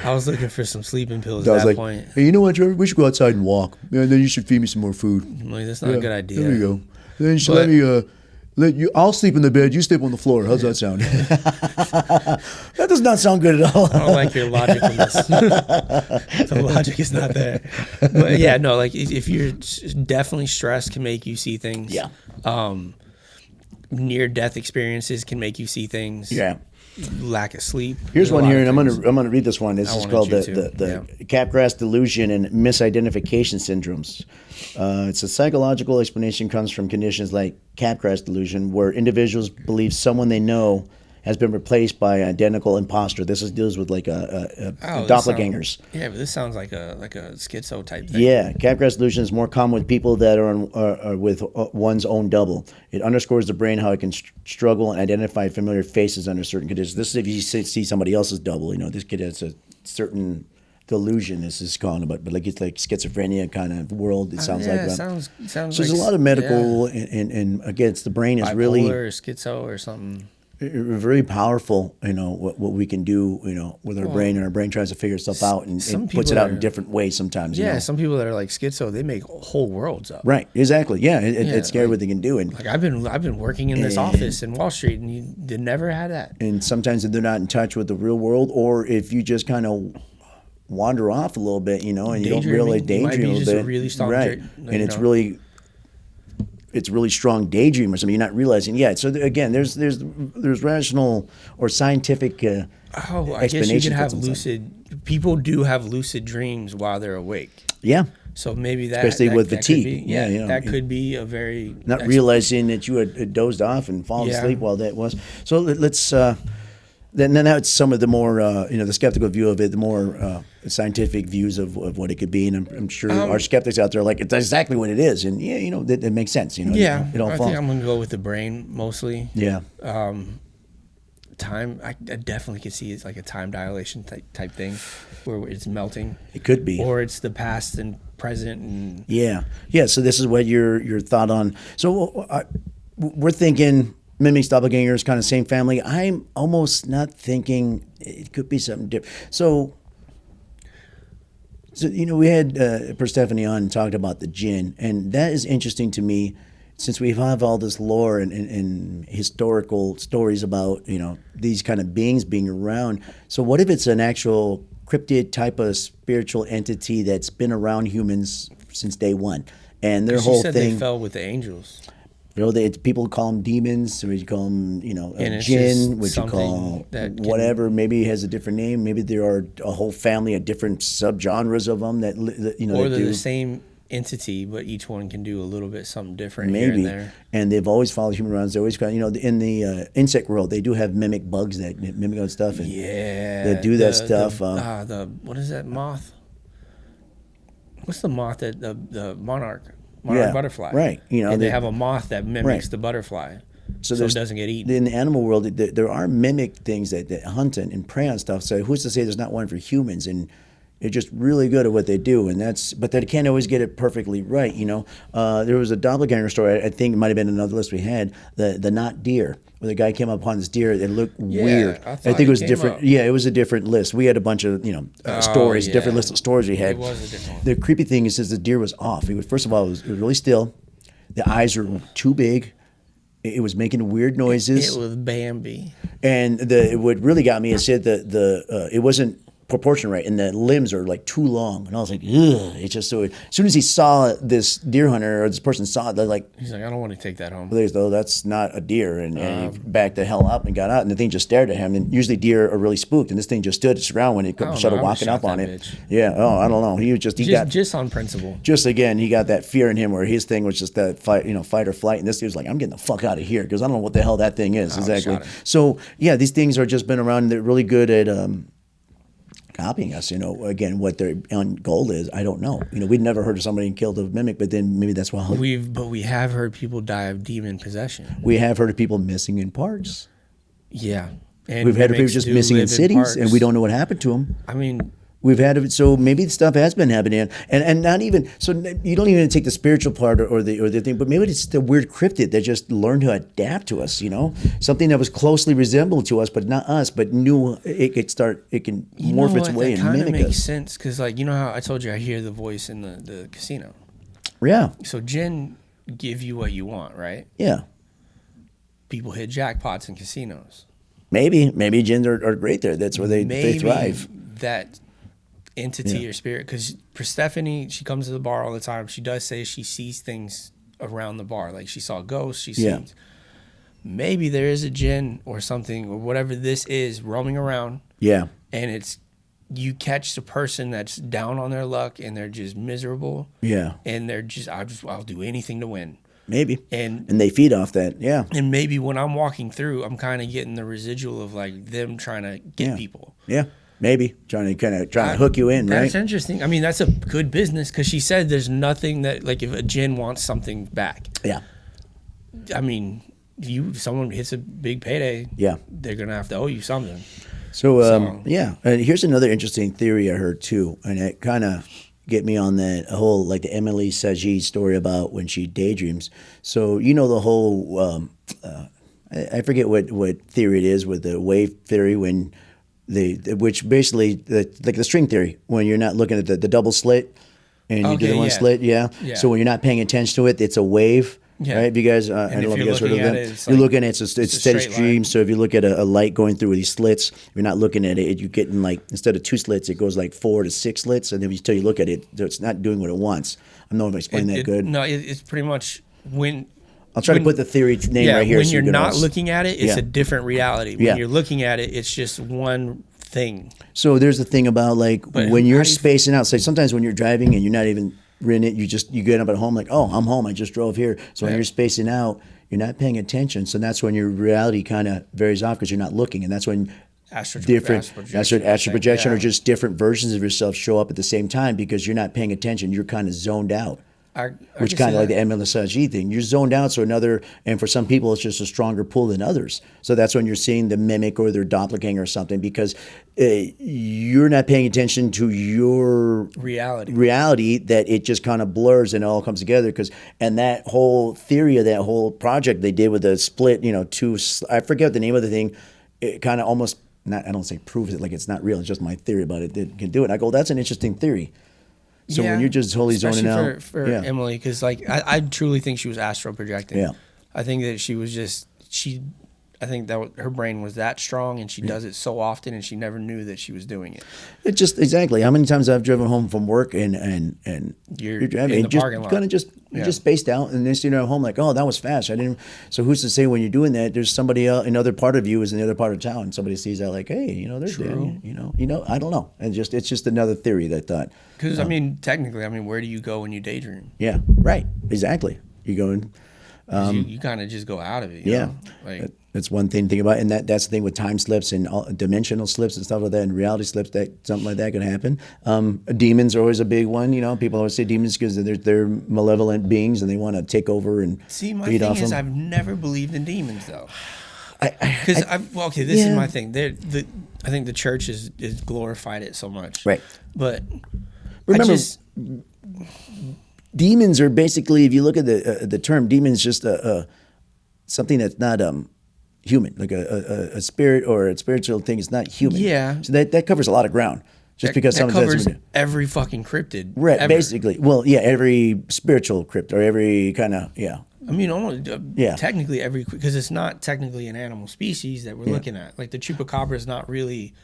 I was looking for some sleeping pills at that point. Hey, you know what, Trevor? We should go outside and walk. And then you should feed me some more food. I'm like, that's not a good idea. There you go. Then you should let you. I'll sleep in the bed. You sleep on the floor. How's that sound? That does not sound good at all. I don't like your logicalness. The logic is not there. But yeah, no. If you're definitely stressed, can make you see things. Yeah. Near-death experiences can make you see things. Yeah. Lack of sleep. Here's one here, and I'm gonna read this one. This is called the Capgras delusion and misidentification syndromes. It's a psychological explanation, comes from conditions like Capgras delusion, where individuals believe someone they know has been replaced by an identical imposter. This deals with doppelgangers. But this sounds like a schizo type thing. Yeah, Capgras delusion is more common with people that are with one's own double. It underscores the brain how it can struggle and identify familiar faces under certain conditions. This is if you see somebody else's double. This kid has a certain delusion. This is calling about, but it's like schizophrenia kind of world. It sounds like. Sounds so there's a lot of medical and again, it's the brain is bipolar really or schizo or something. Very powerful, what we can do, with our brain, and our brain tries to figure stuff out and puts it out in different ways sometimes. Some people that are like schizo, they make whole worlds up. Right, exactly. Yeah, it's scary what they can do. And I've been working in this office in Wall Street, and they never had that. And sometimes if they're not in touch with the real world, or if you just kind of wander off a little bit, and you don't really daydream a little bit, really strong, right? And it's really strong daydream or something. You're not realizing. Yeah. So again, there's rational or scientific I guess you can have lucid. People do have lucid dreams while they're awake. Yeah. So maybe especially with fatigue. That could be a very not realizing that you had dozed off and fallen asleep while that was. So let's. Then that's some of the more the skeptical view of it, the more scientific views of what it could be, and I'm sure our skeptics out there are like, it's exactly what it is, and it makes sense. It all falls. I think I'm gonna go with the brain mostly. Yeah. Time, I definitely could see it's like a time dilation type thing, where it's melting. It could be, or it's the past and present. And yeah. So this is what your thought on. So we're thinking. Mimics, doppelgangers, kind of same family. I'm almost not thinking it could be something different. So So, we had Persephone on and talked about the jinn, and that is interesting to me since we have all this lore and historical stories about, these kind of beings being around. So, what if it's an actual cryptid type of spiritual entity that's been around humans since day one? And their She whole said thing. they fell with the angels. People call them demons, or you call them, And a it's jinn, just what you call something that can- whatever. Maybe it has a different name. Maybe there are a whole family of different subgenres of them that Or that they're do. the same entity, but each one can do a little bit something different here and Maybe, there. and they've always followed human around. They always got, in the insect world, they do have mimic bugs that mimic other stuff, and Yeah. they do that stuff. What is that moth? What's the moth that the monarch Yeah, butterfly? right. And they they have a moth that mimics Right. the butterfly. So there's- it doesn't get eaten. In the animal world, there are mimic things that hunt and prey on stuff. So who's to say there's not one for humans? And they're just really good at what they do, but they can't always get it perfectly right. There was a doppelganger story. I think it might have been another list we had. The not deer, where the guy came upon this deer. It looked weird. I I thought think it was came different. up. Yeah, it was a different list. We had a bunch of stories, yeah. different list of stories we had. It was a different one. The creepy thing is the deer was off. First of all, it was really still. The eyes were too big. It was making weird noises. It was Bambi. And what really got me is said that it wasn't proportion right, and the limbs are like too long. And I was like, ugh. It's just so. As soon as he saw this deer hunter or this person saw it, they're like, He's like, I don't want to take that home. though that's not a deer, and he backed the hell up and got out, and the thing just stared at him. And usually deer are really spooked, and this thing just stood its ground when he don't started know, I walking would've up shot on that it. bitch. Yeah. Oh, I don't know. Just on principle. Just again, he got that fear in him where his thing was just that fight or flight. And this dude was like, I'm getting the fuck out of here because I don't know what the hell that thing is. Exactly. shot him. So, yeah, these things are just been around and they're really good at copying us. Again, what their end goal is, I don't know. We'd never heard of somebody killed a mimic, but then maybe that's why We have heard people die of demon possession. we have heard of people missing in parks. Yeah. And We've had people mimics just do missing in live cities, and we parks. don't know what happened to them. I mean, We've had it, so maybe the stuff has been happening, and not even so. You don't even take the spiritual part or the thing, but maybe it's the weird cryptid that just learned to adapt to us. Something that was closely resembled to us, but not us, but knew it could start. It can morph its way that and kind of mimic makes us. sense because, like, how I told you I hear the voice in the casino. Yeah, So jinn give you what you want, right? yeah. People hit jackpots in casinos. Maybe jinns are great there. That's where they thrive. That entity Yeah. or spirit, because Persephone, she comes to the bar all the time. She does say she sees things around the bar, like she saw ghosts. She sees. Yeah. Maybe there is a jinn or something or whatever this is roaming around, Yeah, and you catch the person that's down on their luck and they're just miserable, yeah. and they're just I'll do anything to win. Maybe. And they feed off that. Yeah, and maybe when I'm walking through, I'm kind of getting the residual of like them trying to get Yeah. people. yeah. Maybe trying to hook you in, right? That's interesting. I mean, that's a good business because she said there's nothing that, like, if a jinn wants something back, Yeah, I mean, if someone hits a big payday, yeah. they're gonna have to owe you something. So, yeah, and here's another interesting theory I heard too, and it kind of get me on that whole, like the Emily Saji story about when she daydreams. So the whole I forget what theory it is with the wave theory when which basically like the string theory when you're not looking at the double slit and you do Okay, the one yeah. slit, yeah. Yeah. So when you're not paying attention to it, it's a wave. Yeah. Right? If you guys, I And don't if know if you you're guys heard of looking at that. it, it's You're like- looking at it's a steady straight stream. line. So if you look at a light going through these slits, if you're not looking at it, you're getting like instead of 2 slits, it goes like 4 to 6 slits, and then until you look at it, it's not doing what it wants. I don't know if I explained that good. No, it's pretty much when. I'll try to put the theory name right here. When so you're you can not all- looking at it, it's Yeah. a different reality. When Yeah. you're looking at it, it's just one thing. So there's the thing about like But when how you're do you- spacing out. Say sometimes when you're driving and you're not even in it, you get up at home like, oh, I'm home. I just drove here. So when Yeah. you're spacing out, you're not paying attention. So that's when your reality kind of varies off because you're not looking, and that's when Astral astral projection yeah. or just different versions of yourself show up at the same time because you're not paying attention. You're kind of zoned out. Which can kind see of like that. the MLSG thing. You're zoned out, so and for some people, it's just a stronger pull than others. So that's when you're seeing the mimic or their doppelganger or something because you're not paying attention to your reality that it just kind of blurs and it all comes together. And that whole theory of that whole project they did with the split, I forget the name of the thing. It kind of I don't say proves it like it's not real. It's just my theory about it. It can do it. I go, that's an interesting theory. So when you're just totally especially zoning out, for Emily, because like I truly think she was astral projecting. Yeah. I think that she was just I think that her brain was that strong, and she does it so often, and she never knew that she was doing it. It just exactly. How many times I've driven home from work and You're driving in the just parking lot. kind of just spaced out, and then you're home like, oh, that was fast. I didn't. So who's to say when you're doing that, there's somebody else, another part of you is in the other part of town, and somebody sees that like, hey, there's Dan. I don't know. And it's just another theory that I thought. Because I mean, technically, where do you go when you daydream? Yeah. Right. Exactly. You go in. You kind of just go out of it. You know? Like. That's one thing to think about, and that's the thing with time slips and dimensional slips and stuff like that, and reality slips. That something like that could happen. Demons are always a big one. People always say demons because they're malevolent beings and they want to take over and see. My feed thing off is, them. I've never believed in demons though. Because this is my thing. I think the church is glorified it so much. Right. But remember, demons are basically, if you look at the term, demons just something that's not human, like a spirit or a spiritual thing is not human. Yeah. So that covers a lot of ground. Just because that someone covers says every fucking cryptid. Right, ever. basically. Well, yeah, every spiritual cryptid or every kind of, almost, technically every, because it's not technically an animal species that we're looking at. Like the chupacabra is not really.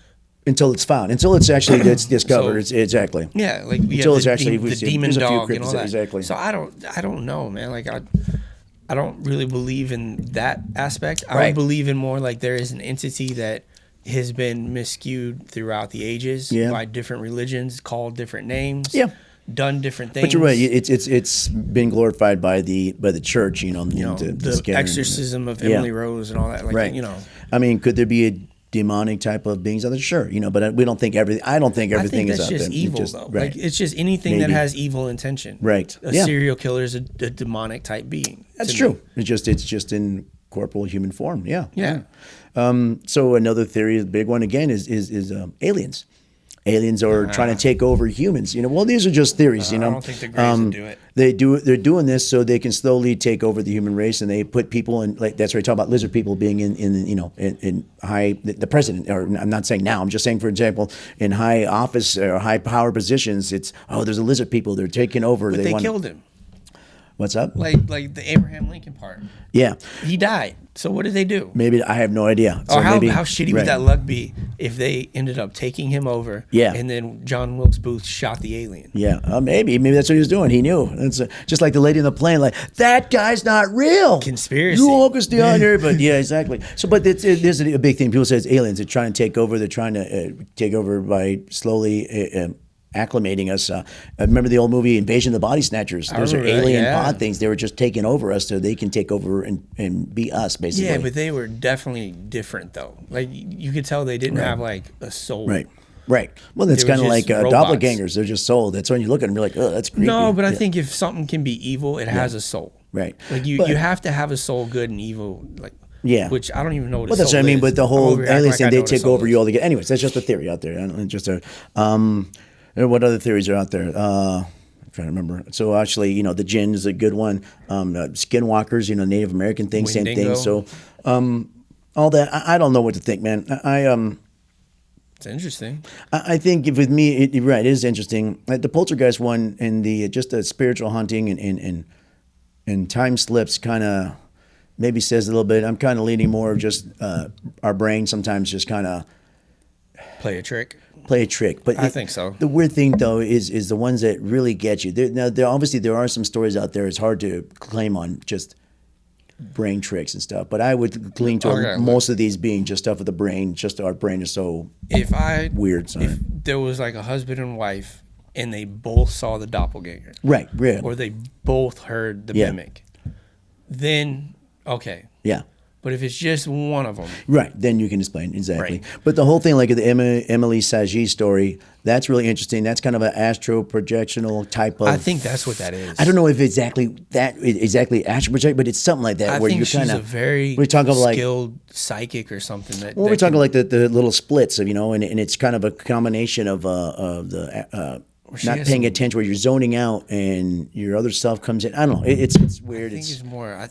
Until it's found. Until it's actually it's discovered. So, exactly. Yeah, like we until have it's actually the demon dog and all that. Exactly. So I don't know, man. Like I don't really believe in that aspect. I Right. would believe in more like there is an entity that has been miscued throughout the ages by different religions, called different names, done different things. But you're right. It's been glorified by the church. The exorcism of Emily Rose and all that. Like, right. Could there be a demonic type of beings out there? Sure. But we don't think everything. I don't think everything is out there. That's just evil, though. Right. Like it's just anything that has evil intention. Right. A serial killer is a demonic type being. That's true. It's just in corporal human form. Yeah. Yeah. So another theory, the big one again, is aliens. Aliens are trying to take over humans. Well, these are just theories. I don't think the Greys would do it. They're doing this so they can slowly take over the human race, and they put people in. Like that's where I talk about lizard people being in high. The president, or I'm not saying now. I'm just saying, for example, in high office or high power positions, it's there's a lizard people. They're taking over. But they killed him. What's up? Like the Abraham Lincoln part. Yeah. He died. So what did they do? Maybe I have no idea. So or how shitty would that luck be if they ended up taking him over? Yeah. And then John Wilkes Booth shot the alien. Yeah. Maybe that's what he was doing. He knew. It's just like the lady in the plane. Like that guy's not real. Conspiracy. You all can stay on here. But yeah, exactly. So, but there's a big thing. People say it's aliens. They're trying to take over. They're trying to take over by slowly. Acclimating us. Remember the old movie Invasion of the Body Snatchers? Those are alien pod things. They were just taking over us so they can take over and be us, basically. Yeah, but they were definitely different, though. Like, you could tell they didn't have, like, a soul. Right. Well, that's kind of like doppelgangers. They're just soul. That's when you look at them, you're like, oh, that's creepy. No, but I think if something can be evil, it has a soul. Right. Like, you have to have a soul, good and evil, like. Yeah, which I don't even know what. Well, that's what I mean. But the whole aliens thing, they take over you all together. Anyways, that's just a theory out there. Just a. What other theories are out there? I'm trying to remember. So actually, the jinn is a good one. Skinwalkers, Native American thing, same thing. So all that, I don't know what to think, man. It's interesting. I think with me, it is interesting. The poltergeist one and the just the spiritual hunting and time slips kind of maybe says a little bit. I'm kind of leaning more of just our brain sometimes just kind of play a trick. But I think so. The weird thing, though, is the ones that really get you. There obviously there are some stories out there. It's hard to claim on just brain tricks and stuff. But I would lean to most of these being just stuff with the brain. Just our brain is so weird. If there was like a husband and wife, and they both saw the doppelganger, right, or they both heard the mimic, then okay, yeah. But if it's just one of them, right, then you can explain exactly. Right. But the whole thing, like the Emily Sagie story, that's really interesting. That's kind of an astro projectional type of. I think that's what that is. I don't know if astro project, but it's something like that. I where think you're she's kind a of very skilled psychic or something. We're talking like the little splits of and it's kind of a combination of the. Not paying attention, where you're zoning out and your other self comes in. I don't know. It's weird. I think it's more. I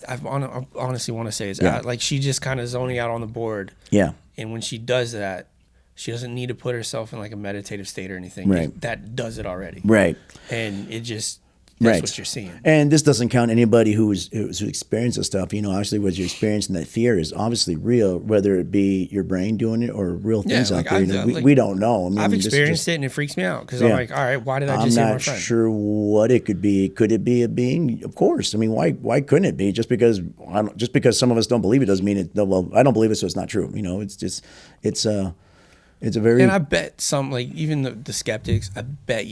honestly want to say it's like she just kind of zoning out on the board. Yeah. And when she does that, She doesn't need to put herself in like a meditative state or anything. Right. That does it already. Right. And it just, that's what you're seeing. And this doesn't count anybody who's experienced this stuff. You know, obviously what you're experiencing, that fear is obviously real, whether it be your brain doing it or real things out there. You know, we don't know. I mean, I've experienced it and it freaks me out because I'm like, all right, why did I just say my friend? I'm not sure what it could be. Could it be a being? Of course. I mean, why couldn't it be? Just because some of us don't believe it doesn't mean it. Well, I don't believe it, so it's not true. You know, it's a very. And I bet some, like even the skeptics, I bet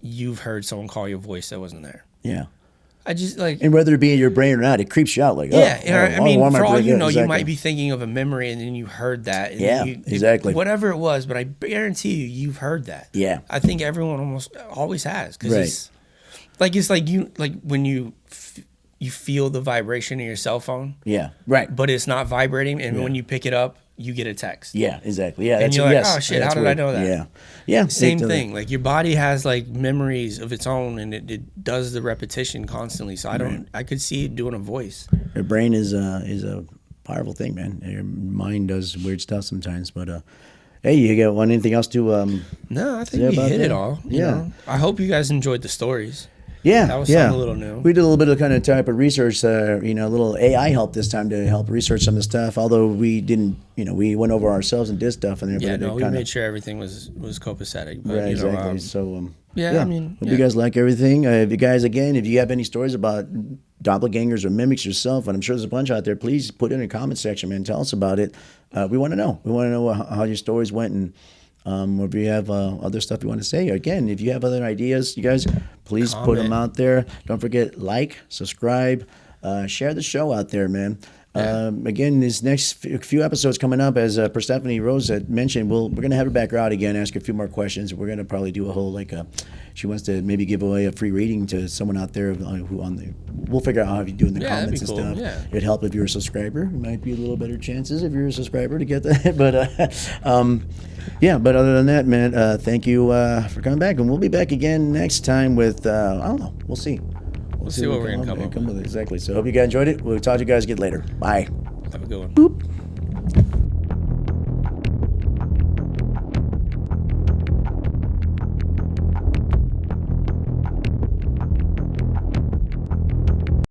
you've heard someone call your voice that wasn't there. Yeah. I just like, and whether it be in your brain or not, it creeps you out. Like, I mean, for all you know, you might be thinking of a memory and then you heard that. And exactly. Whatever it was, but I guarantee you've heard that. Yeah. I think everyone almost always has, because it's like you, like when you feel the vibration in your cell phone. Yeah. Right. But it's not vibrating, and when you pick it up, you get a text. Yeah, exactly. Yeah, and you're like, oh shit, how did I know that? Yeah, yeah. Same thing. Like your body has like memories of its own, and it does the repetition constantly. So I could see it doing a voice. Your brain is a powerful thing, man. Your mind does weird stuff sometimes, but hey, you got anything else to? No, I think we hit it all. You know? I hope you guys enjoyed the stories. Yeah, that was something a little new. We did a little bit of kind of type of research, a little AI help this time to help research some of the stuff. Although we didn't, we went over ourselves and did stuff in there. Yeah, no, we made sure everything was copacetic. But, right, exactly. So, I mean, hope you guys like everything. If you have any stories about doppelgangers or mimics yourself, and I'm sure there's a bunch out there, please put it in the comment section, man. Tell us about it. We want to know. We want to know how your stories went, and or if you have other stuff you want to say. Again, if you have other ideas, you guys, please put them out there. Don't forget, subscribe, share the show out there, man. Again, this next few episodes coming up, as Persephone Rose had mentioned, we're going to have her back out again, ask a few more questions. We're going to probably do a whole, she wants to maybe give away a free reading to someone out there we'll figure out how you do in the comments and stuff. Yeah. It'd help if you're a subscriber. It might be a little better chances if you're a subscriber to get that. But other than that, man, thank you for coming back. And we'll be back again next time with, I don't know, we'll see. We'll see what we're going to come up with. Exactly. So hope you guys enjoyed it. We'll talk to you guys again later. Bye. Have a good one. Boop.